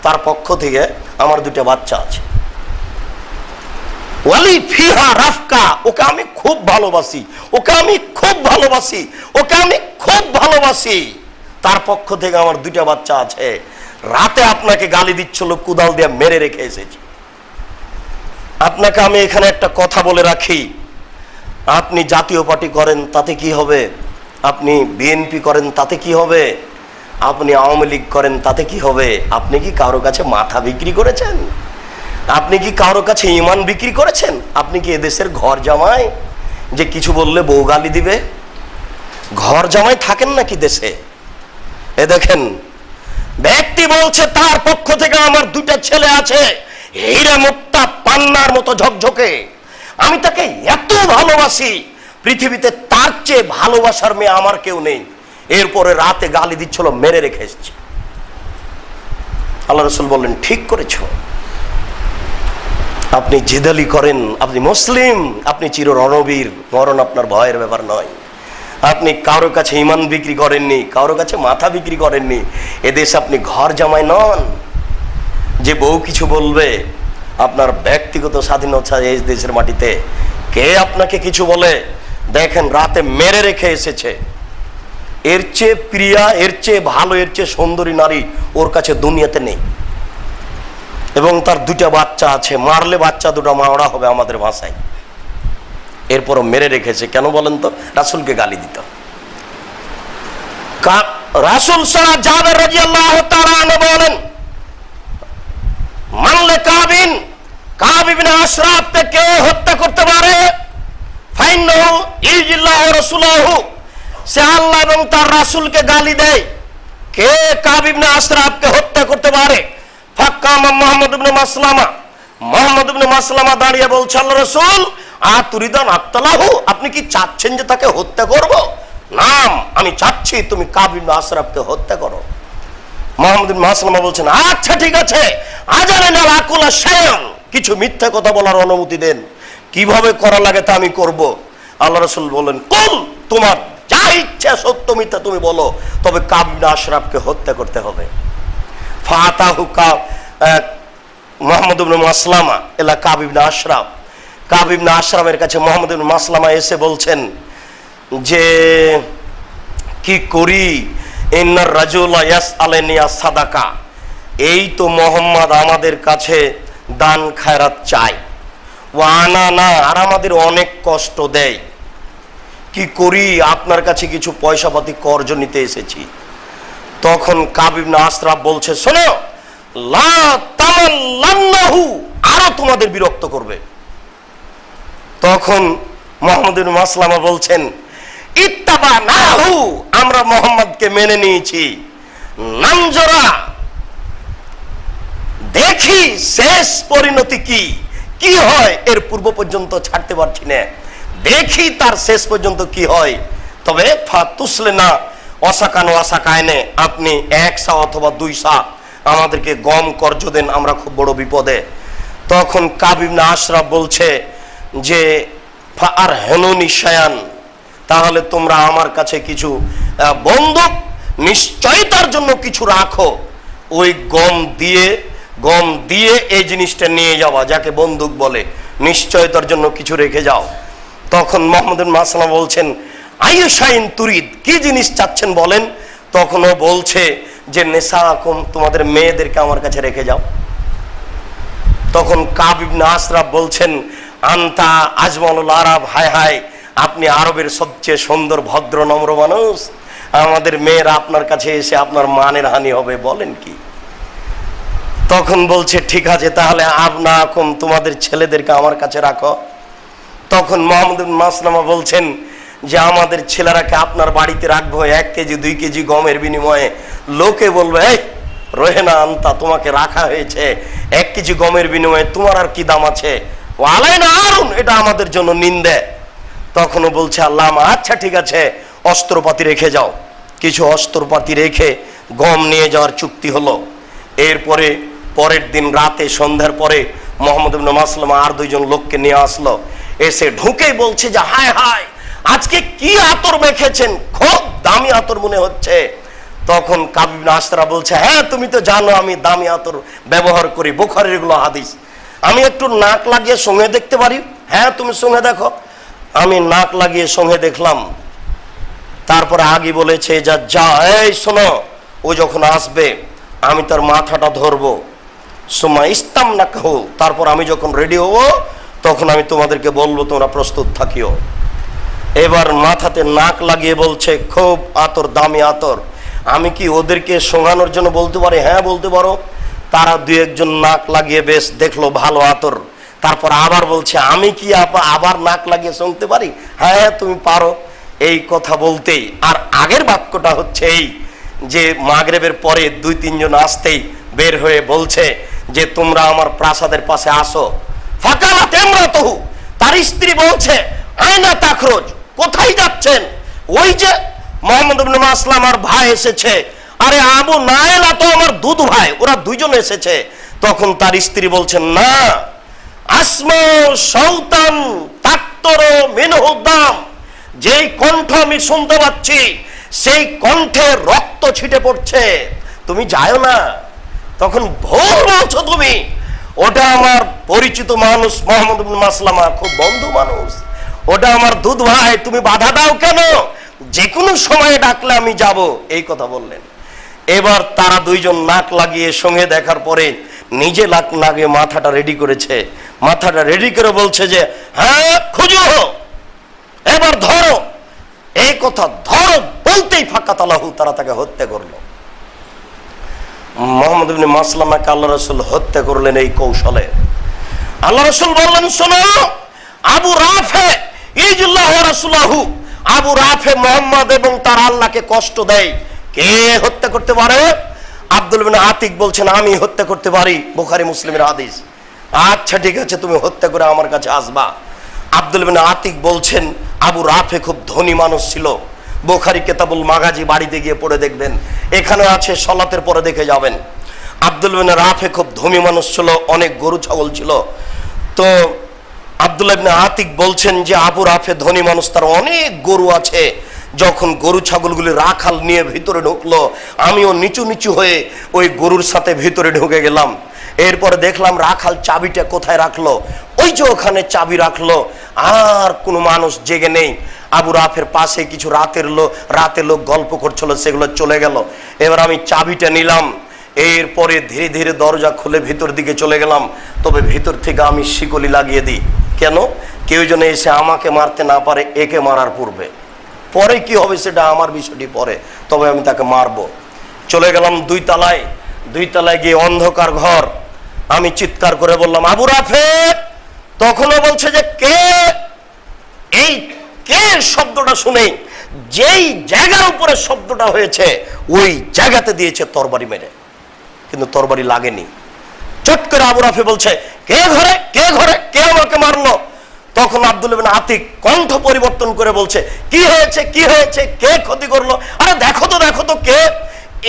তার পক্ষ থেকে আমার দুটো বাচ্চা আছে। ওয়ালি ফিহা রাফকা, ওকে আমি খুব ভালোবাসি, ওকে আমি খুব ভালোবাসি, ওকে আমি খুব ভালোবাসি। তার পক্ষ থেকে আমার দুটো বাচ্চা আছে। রাতে আপনাকে গালি দিচ্ছিল, কুদাল দিয়ে মেরে রেখে এসেছি। আপনাকে আমি এখানে একটা কথা বলে রাখি, আপনি জাতীয় পার্টি করেন তাতে কি হবে, আপনি বিএনপি করেন তাতে কি হবে, আপনি আওয়ামী লীগ করেন তাতে কি হবে? আপনি কি কারো কাছে মাথা বিক্রি করেছেন? আপনি কি কারো কাছে ইমান বিক্রি করেছেন? আপনি কি এদেশের ঘর জামাই যে কিছু বললে বউ গালি দিবে? ঘর জামাই থাকেন নাকি দেশে? এ দেখেন, ব্যক্তি বলছে তার পক্ষ থেকে আমার দুটা ছেলে আছে হীরা মুক্তা পান্নার মতো ঝকঝকে, আমি তাকে এত ভালোবাসি, পৃথিবীতে তার চেয়ে ভালোবাসার মেয়ে আমার কেউ নেই। এরপরে রাতে গালি দিচ্ছিল, মেরে রেখে এসেছি। আল্লাহ রাসূল বললেন, ঠিক করেছ, আপনি জিদালি করেন, আপনি মুসলিম, আপনি চির রণবীর, মরণ আপনার ভয়ের ব্যাপার নয়। আপনি কারো কাছে ইমান বিক্রি করেননি, কারো কাছে মাথা বিক্রি করেননি। এদেশে আপনি ঘর জামাই নন যে বউ কিছু বলবে। আপনার ব্যক্তিগত স্বাধীনতা এই দেশের মাটিতে, কে আপনাকে কিছু বলে? দেখেন, রাতে মেরে রেখে এসেছে। এর চেয়ে প্রিয়া, এর চেয়ে ভালো, এর চেয়ে সুন্দরী নারী ওর কাছে দুনিয়াতে নেই। এবং তার দুটা বাচ্চা আছে, মারলে বাচ্চা দুটা মাওড়া হবে আমাদের ভাষায়। এরপরও মেরে রেখেছে কেন বলেন তো? রাসূলকে গালি দিত। রাসূল সাল্লাল্লাহু জাবের রাদিয়াল্লাহু তাআলা আনহু বলেন, মানলে কাব ইবনে আশরাফকে কে হত্যা করতে পারে, ফাইন্নাহু ইজিল্লাহু রাসূলুহু, সে আল্লাহ এবং তার রাসূলকে গালি দেয়। কে কাব ইবনে আশরাফকে হত্যা করতে পারে? ফাক্কামা মুহাম্মদ ইবনে মাসলামা, মুহাম্মদ ইবনে মাসলামা দাঁড়িয়ে বলছে, আল্লাহ রাসূল আতুরিদান আক্তালাহু, আপনি কি চাচ্ছেন যে তাকে হত্যা করব? নাম, আমি চাচ্ছি তুমি কাব ইবনে আশরাফকে হত্যা করো। মুহাম্মদ ইবনে মাসলামা বলছেন, আচ্ছা ঠিক আছে, আজালানা আকুলা শায়ান, কিছু মিথ্যা কথা বলার অনুমতি দেন, কিভাবে করা লাগে তা আমি করব। আল্লাহ রাসূল বলেন, কুল, তোমার যা ইচ্ছা সত্য মিথ্যা তুমি বলো, তবে কাব ইবনে আশরাফকে হত্যা করতে হবে। ফাতাহু মুহাম্মদ ইবনে মাসলামা ইলা কাব ইবনে আশরাফ, কাব ইবনে আশরাফের কাছে মুহাম্মদ ইবনে মাসলামা এসে বলছেন যে কি করি, ইন্নার রাজুলা ইয়াসআলানি সাদাকা, এই তো মুহাম্মদ আমাদের কাছে দান খায়রাত চাই, ওয়া আনা না, আর আমাদের অনেক কষ্ট দেয়। কি করি, আপনার কাছে কিছু পয়সা পাতি কর্জ নিতে এসেছি। তখন কাব ইবনে আশরাফ বলছে, শোনো, লা তামাল্লান্নাহু, আরো তোমাদের বিরক্ত করবে। তখন মুহাম্মদ ইবনে মাসলামা বলছেন, ইত্তাবানাহু, আমরা মুহাম্মদকে মেনে নিয়েছি। নানজরা, দেখি শেষ পরিণতি কি কি হয়, এর পূর্ব পর্যন্ত ছাড়তে পারছি না, দেখি তার শেষ পর্যন্ত কি হয়। তবে ফাতুসলেনা অসাকান ওয়াসাকায়নে, আপনি 1 সা অথবা 2 সা আমাদেরকে গম কর্জ দেন, আমরা খুব বড় বিপদে। তখন কাব ইবনে আশরাফ বলছে যে ফার হেনুনি শায়ান, তাহলে তোমরা আমার কাছে কিছু বন্দুক নিশ্চয়তার জন্য কিছু রাখো, ওই গম দিয়ে এই জিনিসটা নিয়ে যাওয়া, যাকে বন্দুক বলে, নিশ্চয়তার জন্য কিছু রেখে যাও। তখন মুহাম্মদ ইবনে মাসলামা বলছেন, আইয়ুশাইন তুরিদ, কি জিনিস চাচ্ছেন বলেন। তখন ও বলছে যে নেসাকুম, তোমাদের মেয়েদেরকে আমার কাছে রেখে যাও। তখন কাব ইবনে আশরাফ বলছেন, আনতা আজমালুল আরব, হায় হায়, আপনি আরবের সবচেয়ে সুন্দর ভদ্র নম্র মানুষ, আমাদের মেয়েরা আপনার কাছে এসে আপনার মানের হানি হবে, বলেন কি? তখন বলছে, ঠিক আছে, তাহলে আবনাকুম, তোমাদের ছেলেদেরকে আমার কাছে রাখো। তখন মুহাম্মদ ইবনে মাসলামা বলছেন যে আমাদের ছেলেরাকে আপনার বাড়িতে রাখবো 1 কেজি 2 কেজি গমের বিনিময়ে। লোকে বলবে, এই রোহেনা আনতা, তোমাকে রাখা হয়েছে 1 কেজি গমের বিনিময়ে, তোমার আর কি দাম আছে? ও আলাইনা আরুন, এটা আমাদের জন্য নিন্দে। তখনও বলছে আল্লাহ, আচ্ছা ঠিক আছে, অস্ত্রপাতি রেখে যাও। কিছু অস্ত্রপাতি রেখে গম নিয়ে যাওয়ার চুক্তি হলো। এরপরে পরের দিন রাতে সন্ধ্যার পরে মোহাম্মদ ইবনে মাসলামা আর দুইজন লোককে নিয়ে আসলো। এসে ঢুকেই বলছে যে হায় হায়, আজকে কি আতর মেখেছেন, খুব দামি আতর মনে হচ্ছে। তখন কাব ইবনে আশরাফ বলছে, হ্যাঁ তুমি তো জানো আমি দামি আতর ব্যবহার করি, বুখারীর এগুলো হাদিস। আমি একটু নাক লাগিয়ে সঙ্গে দেখতে পারি? হ্যাঁ তুমি সঙ্গে দেখো। আমি নাক লাগিয়ে সঙ্গে দেখলাম। তারপরে আগে বলেছে যা যা, এই শোনো, ও যখন আসবে আমি তার মাথাটা ধরবো, সুমা ইস্তাম না কাহু, তারপর আমি যখন রেডি হব তখন আমি তোমাদেরকে বলবো তোমরা প্রস্তুত থাকিও। এবার মাথাতে নাক লাগিয়ে বলছে খুব আতর, দামি আতর। আমি কি ওদেরকে শোঙানোর জন্য বলতে পারি? হ্যাঁ বলতে পারো। তারা দুই একজন নাক লাগিয়ে বেশ দেখলো ভালো আতর। তারপর আবার বলছে আমি কি আবার নাক লাগিয়ে শুনতে পারি? হ্যাঁ হ্যাঁ তুমি পারো। এই কথা বলতেই আর আগের বাক্যটা হচ্ছে এই যে মাগরিবের পরে দুই তিনজন আসতেই বের হয়ে বলছে যে তোমরা আমার প্রাসাদের পাশে আসো। ফাকালা তেমরাতহু, তার স্ত্রী বলছে আয়না তাখরুজ, কোথায় যাচ্ছেন? ওই যে মোহাম্মদ ইবনে মাসলামা আর ভাই এসেছে। আরে আবু নাইলা তো আমার দুধ ভাই, ওরা দুইজন এসেছে। তখন তার স্ত্রী বলছেন না, আসমা সাউতান তাকতরু মিনহু দাম, যেই কণ্ঠ আমি শুনতে পাচ্ছি সেই কণ্ঠে রক্ত ছিটে পড়ছে, তুমি যাও না। তখন ভুল বলছো তুমি, ওটা আমার পরিচিত মানুষ মোহাম্মদ ইবনে মাসলামা, খুব বন্ধু মানুষ, ওটা আমার দুধ ভাই, তুমি বাধা দাও কেন? যে কোনো সময়ে ডাকলে আমি যাব, এই কথা বললেন। এবার তারা দুইজন নাক লাগিয়ে সঙ্গে দেখার পরে নিজে নাক লাগিয়ে মাথাটা রেডি করেছে। মাথাটা রেডি করে বলছে যে হ্যাঁ খুঁজো, এবার ধরো। এই কথা ধরো বলতেই ফাকাতালাহু, তারা তাকে হত্যা করলো। মোহাম্মদ ইবনে মাসলামাকে আল্লাহ রাসূল হত্যা করলেন এই কৌশলে। আল্লাহ রাসূল বললেন শোনো, আবু রাফে ইজুল্লাহ ওয়া রাসূলুহু, আবু রাফে মোহাম্মদ এবং তার আল্লাহকে কষ্ট দেয়। কে হত্যা করতে পারে? আব্দুল ইবনে আতিক বলছেন আমি হত্যা করতে পারি, বুখারী মুসলিমের হাদিস। আচ্ছা ঠিক আছে, তুমি হত্যা করে আমার কাছে আসবা। আব্দুল ইবনে আতিক বলছেন আবু রাফে খুব ধনী মানুষ ছিল। বুখারী কিতাবুল মাগাজি বাড়িতে গিয়ে পড়ে দেখবেন, এখানে আছে, সালাতের পরে দেখে যাবেন। আব্দুল ইবনে রাফে খুব ধনী মানুষ ছিল, অনেক গরু ছাগল ছিল। তো আব্দুল্লাহ ইবনে আতিক বলছেন যে আবু রাফে ধনী মানুষ, তার অনেক গরু আছে। যখন গরু ছাগলগুলি রাখাল নিয়ে ভিতরে ঢুকলো, আমিও নিচু নিচু হয়ে ওই গরুর সাথে ভিতরে ঢুকে গেলাম। এরপরে দেখলাম রাখাল চাবিটা কোথায় রাখলো, ওই যে ওখানে চাবি রাখলো। আর কোনো মানুষ জেগে নেই। আবু রাফের পাশে কিছু রাতে লোক গল্প করছিল, সেগুলো চলে গেল। এবার আমি চাবিটা নিলাম, এরপরে ধীরে ধীরে দরজা খুলে ভিতর দিকে চলে গেলাম। তবে ভিতর থেকে আমি শিকলি লাগিয়ে দিই, কেন? কেউ যেন এসে আমাকে মারতে না পারে একে মারার পূর্বে। পরে কি হবে সেটা আমার বিষয়টি পরে, তবে আমি তাকে মারবো। চলে গেলাম দুই তলায় গিয়ে অন্ধকার ঘর। আমি চিৎকার করে বললাম আবু রাফে। তখনও বলছে যে কে? এই কে শব্দটা শুনে যেই জায়গার উপরে শব্দটা হয়েছে ওই জায়গাতে দিয়েছে তরবারি মেরে, কিন্তু তরবারি লাগেনি। চট করে আবু রাফি বলছে কে ঘরে, কে ঘরে, কে আমাকে মারলো? তখন আব্দুল ইবনে আতিক কণ্ঠ পরিবর্তন করে বলছে কি হয়েছে, কি হয়েছে, কে ক্ষতি করলো? আরে দেখো তো কে।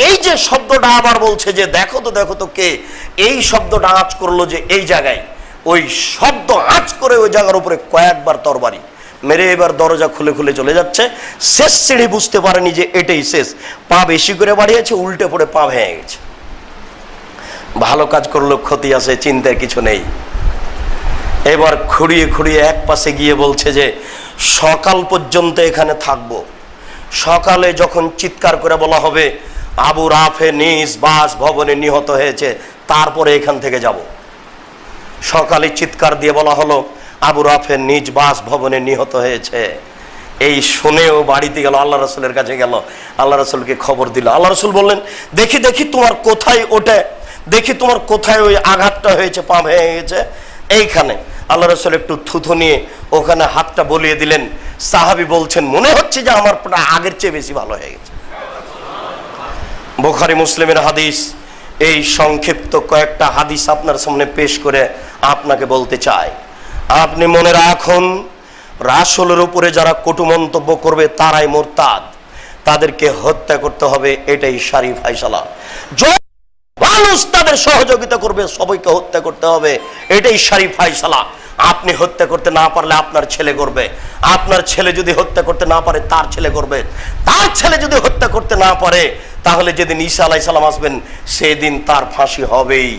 এই যে শব্দটা আবার বলছে যে দেখো তো কে, এই শব্দটা আঁচ করলো যে এই জায়গায়, ওই শব্দ আঁচ করে ওই জায়গার উপরে কয়েকবার তরবারি মেরে এবার দরজা খুলে খুলে চলে যাচ্ছে। শেষ সিঁড়ি বুঝতে পারেনি যে এটাই শেষ, পা বেশি করে বাড়িয়েছে, উল্টে পড়ে পা ভেঙে গেছে। ভালো কাজ করলো, ক্ষতি আছে, চিন্তার কিছু নেই। এবার খুঁড়িয়ে এক পাশে গিয়ে বলছে যে সকাল পর্যন্ত এখানে থাকবো। সকালে যখন চিৎকার করে বলা হবে আবু রাফে নিজ বাসভবনে নিহত হয়েছে, তারপরে এখান থেকে যাব। সকালে চিৎকার দিয়ে বলা হলো আবু রাফে নিজ বাসভবনে নিহত হয়েছে। এই শুনেও বাড়িতে গেল, আল্লাহ রাসূলের কাছে গেল, আল্লাহ রাসূলকে খবর দিল। আল্লাহ রাসূল বললেন দেখি তোমার কোথায় ওটা, দেখি তোমার কোথায় ওই আঘাতটা হয়েছে, পা ভেঙে গেছে এইখানে। আল্লাহ রাসূল একটু থুথু নিয়ে ওখানে হাতটা বলিয়ে দিলেন। সাহাবী বলছেন মনে হচ্ছে যে আমার পা আগের চেয়ে বেশি ভালো হয়ে গেছে। বুখারী মুসলিমের হাদিস। এই সংক্ষিপ্ত কয়েকটা হাদিস আপনার সামনে পেশ করে আপনাকে বলতে চাই, আপনি মনে রাখুন রাসূলের উপরে যারা কটু মন্তব্য করবে তারাই মুরতাদ, তাদেরকে হত্যা করতে হবে, এটাই শারী ফায়সালা। মানুষ তাদের সহযোগিতা করবে, সবাইকে হত্যা করতে হবে, এটাই শারী ফায়সালা। আপনি হত্যা করতে না পারলে আপনার ছেলে করবে, আপনার ছেলে যদি হত্যা করতে না পারে তার ছেলে করবে, তার ছেলে যদি হত্যা করতে না পারে তাহলে যেদিন ঈসা আলাইহিস সালাম আসবেন সেদিন তার ফাঁসি হবেই,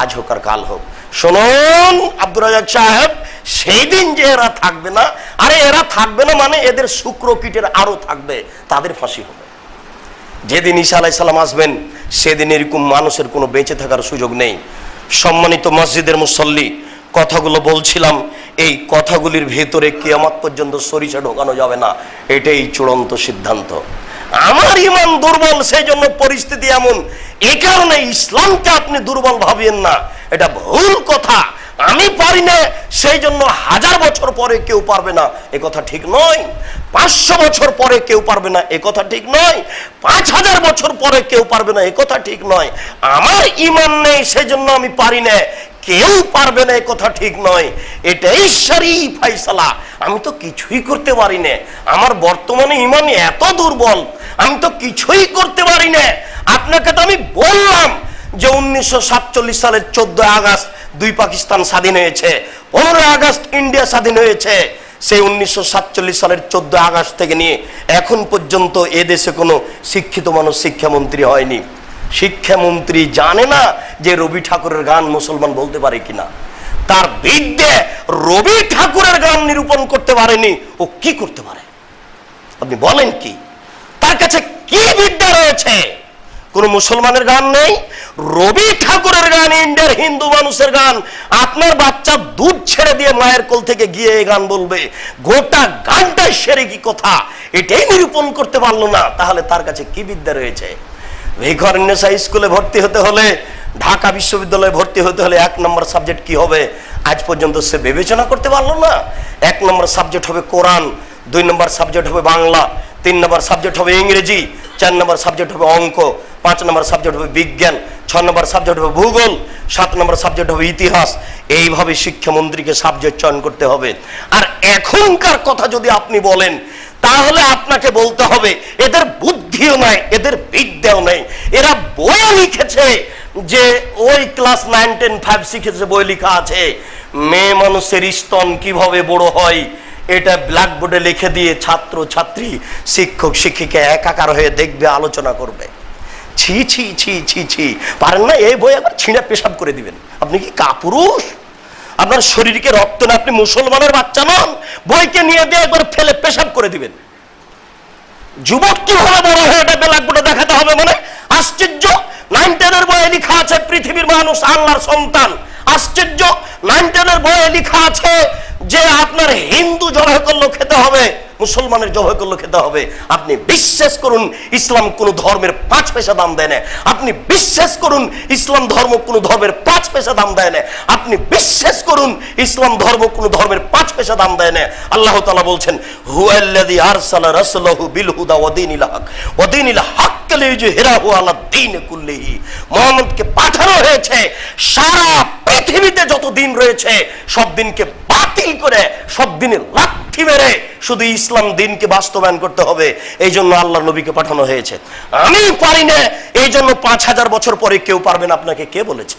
আজ হোক আর কাল হোক। শুনুন আব্দুর রাজ্জাক সাহেব, সেই দিন যে এরা থাকবে না, আরে এরা থাকবে না মানে এদের শুক্র কীটের আরো থাকবে, তাদের ফাঁসি হবে। যেদিন ঈসা আলাইহিস সালাম আসবেন সেদিন এরকম মানুষের কোনো বেঁচে থাকার সুযোগ নেই। সম্মানিত মসজিদের মুসল্লি, কথাগুলো বলছিলাম, এই কথাগুলির ভেতরে কিয়ামত পর্যন্ত সরিষা ঢোকানো যাবে না, এটাই চূড়ান্ত সিদ্ধান্ত। আমার ইমান দুর্বল, সেই জন্য পরিস্থিতি এমন। এই কারণে ইসলামকে আপনি দুর্বল ভাবেন না, এটা ভুল কথা। আমি পারি না সেই জন্য 1000 বছর পরে কেউ পারবে না, এ কথা ঠিক নয়। 500 বছর পরে কেউ পারবে না, এ কথা ঠিক নয়। 5000 বছর পরে কেউ পারবে না, এ কথা ঠিক নয়। আমার ইমান নেই সেই জন্য আমি পারি না, কেউ পারবে না, এ কথা ঠিক নয়। এটাই শারী ফায়সালা। আমি তো কিছুই করতে পারি না, আমার বর্তমানে ইমান এত দুর্বল, আমি তো কিছুই করতে পারি না। আপনাকে তো আমি বললাম যে 1947 সালের 14 আগস্ট 2 পাকিস্তান স্বাধীন হয়েছে, 15 আগস্ট ইন্ডিয়া স্বাধীন হয়েছে। সেই 1947 সালের 14 আগস্ট থেকে নিয়ে এখন পর্যন্ত এদেশে কোনো শিক্ষিত মানুষ শিক্ষামন্ত্রী হয়নি। শিক্ষামন্ত্রী জানে না যে রবি ঠাকুরের গান মুসলমান বলতে পারে কিনা, তার বিদ্যে রবি ঠাকুরের গান নিরূপণ করতে পারেনি, ও কি করতে পারে? আপনি বলেন কি, তার কাছে কি বিদ্যা রয়েছে? কোন মুসলমানের গান নেই, রবি ঠাকুরের গান, ইন্ডিয়ার হিন্দু মানুষের গান। আপনার বাচ্চা দুধ ছেড়ে দিয়ে মায়ের কোল থেকে গিয়ে এই গান বলবে, গোটা গানটাই শিরকি কথা, এটাই নিরূপণ করতে পারলো না, তাহলে তার কাছে কি বিদ্যা রয়েছে? ভিখারুন্নেসা স্কুলে ভর্তি হতে হলে, ঢাকা বিশ্ববিদ্যালয়ে ভর্তি হতে হলে 1 নম্বর সাবজেক্ট কি হবে আজ পর্যন্ত সে বিবেচনা করতে পারলো না। 1 নম্বর সাবজেক্ট হবে কোরআন, 2 নম্বর সাবজেক্ট হবে বাংলা, 3 নম্বর সাবজেক্ট হবে ইংরেজি, 4 নম্বর সাবজেক্ট হবে অঙ্ক, 5 নম্বর সাবজেক্ট হবে বিজ্ঞান, 6 নম্বর সাবজেক্ট হবে ভূগোল, 7 নম্বর সাবজেক্ট হবে ইতিহাস। এইভাবে শিক্ষামন্ত্রীকে সাবজেক্ট চয়ন করতে হবে। আর এখনকার কথা যদি আপনি বলেন তাহলে আপনাকে বলতে হবে এদের বুদ্ধিও নাই, এদের বিদ্যাও নেই। এরা বই লিখেছে যে ওই ক্লাস 9, 10, 5 শিখেছে, বই লেখা আছে মেয়ে মানুষের স্তন কিভাবে বড় হয়, এটা ব্ল্যাকবোর্ডে লিখে দিয়ে ছাত্র ছাত্রী শিক্ষক শিক্ষিকা একাকার হয়ে দেখবে, আলোচনা করবে। ছি ছি ছি ছি ছি, পারেন না এই বই একবার ছিঁড়ে পেশাব করে দিবেন? আপনি কি কাপুরুষ? আপনার শরীরকে রক্ত না, আপনি মুসলমানের বাচ্চা নন? বইকে নিয়ে দিয়ে একবার ফেলে পেশাব করে দিবেন। যুবক কিভাবে বড় হয়ে এটা ব্ল্যাকবোর্ডে দেখাতে হবে মানে? আশ্চর্য! 9, 10 বইয়ে লেখা আছে পৃথিবীর মানুষ আল্লাহর সন্তান। আশ্চর্য! 9, 10 বইয়ে লেখা আছে যে আপনার হিন্দু জবাই করলেও খেতে হবে, মুসলমানের জবাই করলেও খেতে হবে। আপনি বিশ্বাস করুন ইসলাম কোন ধর্মের 5 পয়সা দাম দেয় না। আপনি বিশ্বাস করুন ইসলাম ধর্ম কোন ধর্মের 5 পয়সা দাম দেয় না। আপনি বিশ্বাস করুন ইসলাম ধর্ম কোন ধর্মের 5 পয়সা দাম দেয় না। আল্লাহ তাআলা বলছেন, হুয়াল্লাযী আরসালা রাসূলাহু বিল হুদা ওয়া দীনিল হক লিইয়ুযহিরাহু আলা দ্বীনি কুল্লিহি। মুহাম্মদকে পাঠানো হয়েছে সারা পৃথিবীতে যত দিন রয়েছে সব দিনকে বাতিল করে, সব দিনে লাঠি মেরে শুধু ইসলাম দিনকে বাস্তবায়ন করতে হবে। এই জন্য আল্লাহর নবীকে পাঠানো হয়েছে। আমি পারি না, এই জন্য 5000 বছর পরে কেউ পারবে না। আপনাকে কে বলেছে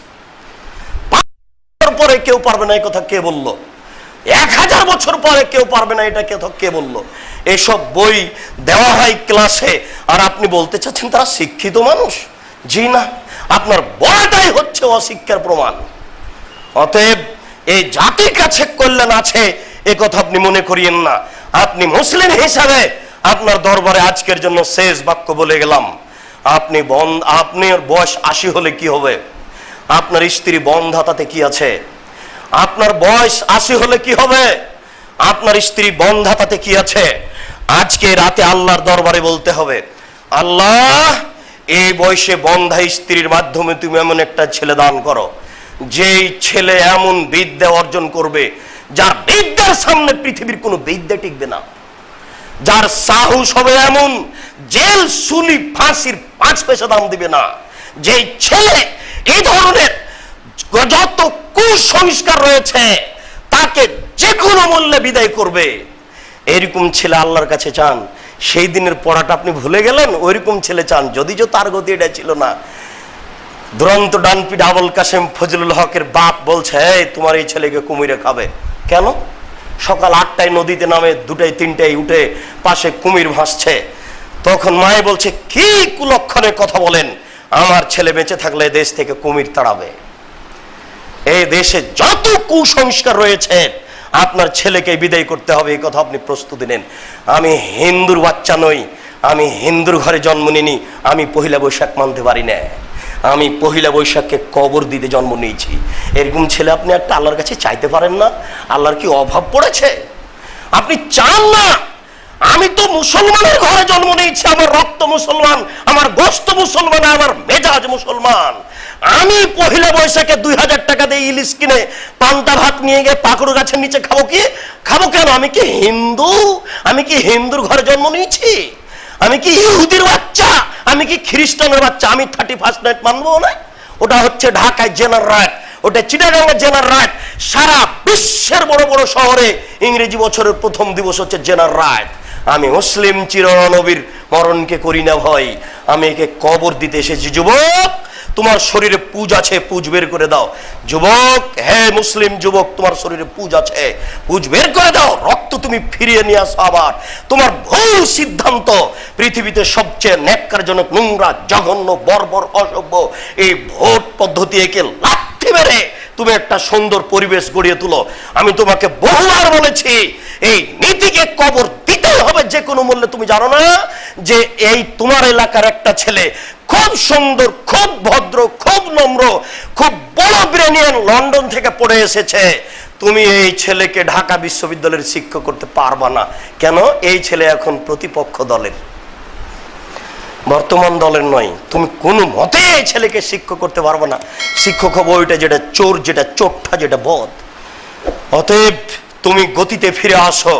5000 বছর পরে কেউ পারবে না? এই কথা কে বলল? 1000 বছর পরে কেউ পারবে না, এটা কে বলল? এসব বই দেওয়া হয় ক্লাসে, আর আপনি বলতে চাচ্ছেন তারা শিক্ষিত মানুষ? জি না, আপনার বলাটাই হচ্ছে অশিক্ষার প্রমাণ। অতএব এই জাতির কাছে কল্যাণ আছে এ কথা আপনি মনে করিয়েন না। আপনি মুসলিম হিসাবে আপনার দরবারে আজকের জন্য শেষ বাক্য বলে গেলাম। আপনার বয়স 80 হলে কি হবে? আপনার স্ত্রী বন্ধাতাতে কি আছে? আপনার বয়স 80 হলে কি হবে? আপনার স্ত্রী বন্ধাতাতে কি আছে? আজকে রাতে আল্লাহর দরবারে বলতে হবে, আল্লাহ এই বয়সে বন্ধা স্ত্রীর মাধ্যমে তুমি এমন একটা ছেলে দান করো, যেই ছেলে এমন বিদ্যা অর্জন করবে যার বিদ্যার সামনে পৃথিবীর কোনো বিদ্যা টিকবে না, যার সাহস হবে এমন জেল সুলি ফাঁসির 5 পয়সা দাম দিবে না, যেই ছেলে এই ধরনের যত কুসংস্কার রয়েছে তাকে যে কোনো মূল্যে বিদায় করবে। এরকম ছেলে আল্লাহর কাছে চান, সেই দিনের পড়াটা আপনি ভুলে গেলেন? ওইরকম ছেলে চান, যদিও তার গতি এটা ছিল না। দুরন্ত ডানপিট আবুল কাসেম ফজলুল হকের বাপ বলছে, এই তোমার এই ছেলেকে কুমিরে খাবে। কেন? সকাল 8টায় নদীতে নামে, 2টায় 3টায় উঠে পাশে কুমির ভাসছে। তখন মায়ে বলছে, কি কুলক্ষণে কথা বলেন, আমার ছেলে বেঁচে থাকলে দেশ থেকে কুমির তাড়াবে। এই দেশে যত কুসংস্কার রয়েছে আপনার ছেলেকে বিদায় করতে হবে, এই কথা আপনি প্রস্তুতি নেন। আমি হিন্দুর বাচ্চা নই, আমি হিন্দুর ঘরে জন্ম নিনি, আমি পহিলা বৈশাখ মানতে পারি না, আমি পহিলা বৈশাখকে কবর দিতে জন্ম নিয়েছি। এরকম ছেলে আপনি একটা আল্লাহর কাছে চাইতে পারেন না? আল্লাহর কি অভাব পড়েছে? আপনি চান না? আমি তো মুসলমানের ঘরে জন্ম নিয়েছি, আমার রক্ত মুসলমান, আমার গোশত মুসলমান, আমার মেজাজ মুসলমান। আমি পহিলা বৈশাখে 2000 টাকা দিয়ে ইলিশ কিনে পান্তা ভাত নিয়ে গিয়ে পাকুড় গাছের নিচে খাবো? কি খাবো কেন? আমি কি হিন্দু? আমি কি হিন্দুর ঘরে জন্ম নিয়েছি? আমি কি ইহুদির বাচ্চা? আমি কি খ্রিস্টানের বাচ্চা? আমি 31st নাইট মানবো না? ওটা হচ্ছে ঢাকায় জেনার রাইট, ওটা চিটাগাঙ্গের জেনার রাইট। সারা বিশ্বের বড় বড় শহরে ইংরেজি বছরের প্রথম দিবস হচ্ছে জেনার রাইট। আমি মুসলিম চিরনবীর মরণকে করি না ভয়, আমি একে কবর দিতে এসেছি। যুবক, তোমার শরীরে পুজ আছে, পুজ বের করে দাও। যুবক, হ্যাঁ মুসলিম যুবক, তোমার শরীরে পুজ আছে, পুজ বের করে দাও। রক্ত তুমি ফিরিয়ে নিয়ে আসো। আবার তোমার ভুল সিদ্ধান্ত, পৃথিবীতে সবচেয়ে ন্যাক্কারজনক, নোংরা, জঘন্য, বর্বর, অসভ্য এই ভোট পদ্ধতি, একে লাথি মেরে তুমি একটা সুন্দর পরিবেশ গড়িয়ে তুলো। আমি তোমাকে বহুবার বলেছি, এই নীতিকে কবর দিতেই হবে যে কোনো মূল্যে। তুমি জানো না যে এই তোমার এলাকার একটা ছেলে খুব সুন্দর, খুব ভদ্র, খুব নম্র, খুব বড় ব্রেনিয়ান, লন্ডন থেকে পড়ে এসেছে। তুমি এই ছেলেকে ঢাকা বিশ্ববিদ্যালয়ের শিক্ষক করতে পারবা না। কেন? এই ছেলে এখন প্রতিপক্ষ দলের, বর্তমান দলের নয়। তুমি কোনো মতে এই ছেলেকে শিক্ষক করতে পারবে না। শিক্ষক হবে ওইটা যেটা চোর, যেটা চোরটা, যেটা বদ। অতএব তুমি গতিতে ফিরে আসো।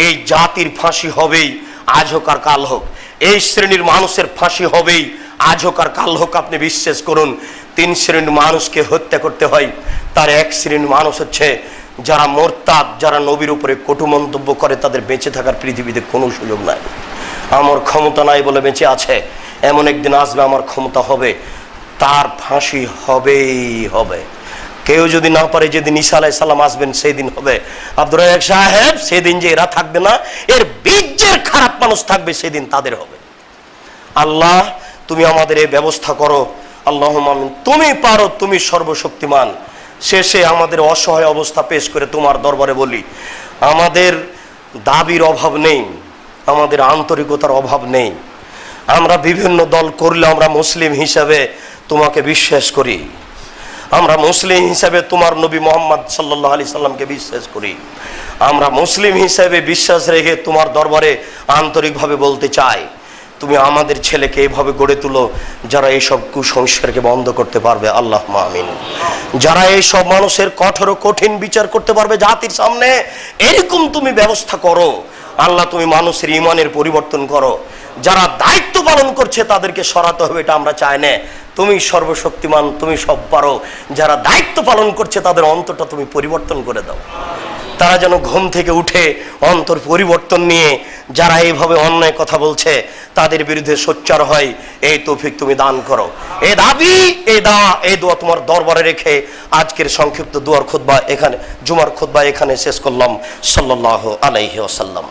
এই জাতির ফাঁসি হবেই, আজ হোক আর কাল হোক। এই শ্রেণীর মানুষের ফাঁসি হবেই, আজ হোক আর কাল হোক। আপনি বিশ্বাস করুন, 3 শ্রেণীর মানুষকে হত্যা করতে হয়। তার এক শ্রেণীর মানুষ হচ্ছে যারা মোরতাদ, যারা নবীর উপরে কটু মন্তব্য করে। তাদের বেঁচে থাকার পৃথিবীতে কোনো সুযোগ নাই। আমার ক্ষমতা নাই বলে বেঁচে আছে, এমন একদিন আসবে আমার ক্ষমতা হবে, তার ফাঁসি হবেই হবে। কেউ যদি না পারে, যেদিন ঈসা আলাইহিস সালাম আসবেন সেই দিন হবে। আব্দুর রাজ্জাক সাহেব, সেদিন যে এরা থাকবে না, এর বীর্যের খারাপ মানুষ থাকবে, সেদিন তাদের হবে। আল্লাহ, তুমি আমাদের এই ব্যবস্থা করো। আল্লাহুম্মা আমিন। তুমি পারো, তুমি সর্বশক্তিমান। শেষে আমাদের অসহায় অবস্থা পেশ করে তোমার দরবারে বলি, আমাদের দাবির অভাব নেই, আমাদের আন্তরিকতার অভাব নেই। আমরা বিভিন্ন দল করলে আমরা মুসলিম হিসাবে তোমাকে বিশ্বাস করি, আমরা মুসলিম হিসাবে তোমার নবী মুহাম্মদ সাল্লাল্লাহু আলাইহি সাল্লামকে বিশ্বাস করি। আমরা মুসলিম হিসাবে বিশ্বাস রেখে তোমার দরবারে আন্তরিকভাবে বলতে চাই, তুমি আমাদের ছেলেকে এইভাবে গড়ে তুলো যারা এইসব কুসংস্কারকে বন্ধ করতে পারবে। আল্লাহুম্মা আমিন। যারা এইসব মানুষের কঠোর কঠিন বিচার করতে পারবে জাতির সামনে, এরকম তুমি ব্যবস্থা করো। আল্লাহ, তুমি মানুষের ইমানের পরিবর্তন করো। যারা দায়িত্ব পালন করছে তাদেরকে সরাতে হবে, এটা আমরা চাই না। তুমি সর্বশক্তিমান, তুমি সব পারো। যারা দায়িত্ব পালন করছে তাদের অন্তরটা তুমি পরিবর্তন করে দাও। তারা যেন ঘুম থেকে উঠে অন্তর পরিবর্তন নিয়ে যারা এইভাবে অন্যায় কথা বলছে তাদের বিরুদ্ধে সোচ্চার হয়, এই তৌফিক তুমি দান করো। এই দাবি, এই দোয়া তোমার দরবারে রেখে আজকের সংক্ষিপ্ত দুয়ার খুতবা এখানে, জুমার খুতবা এখানে শেষ করলাম। সাল্লাল্লাহু আলাইহি ওয়াসাল্লাম।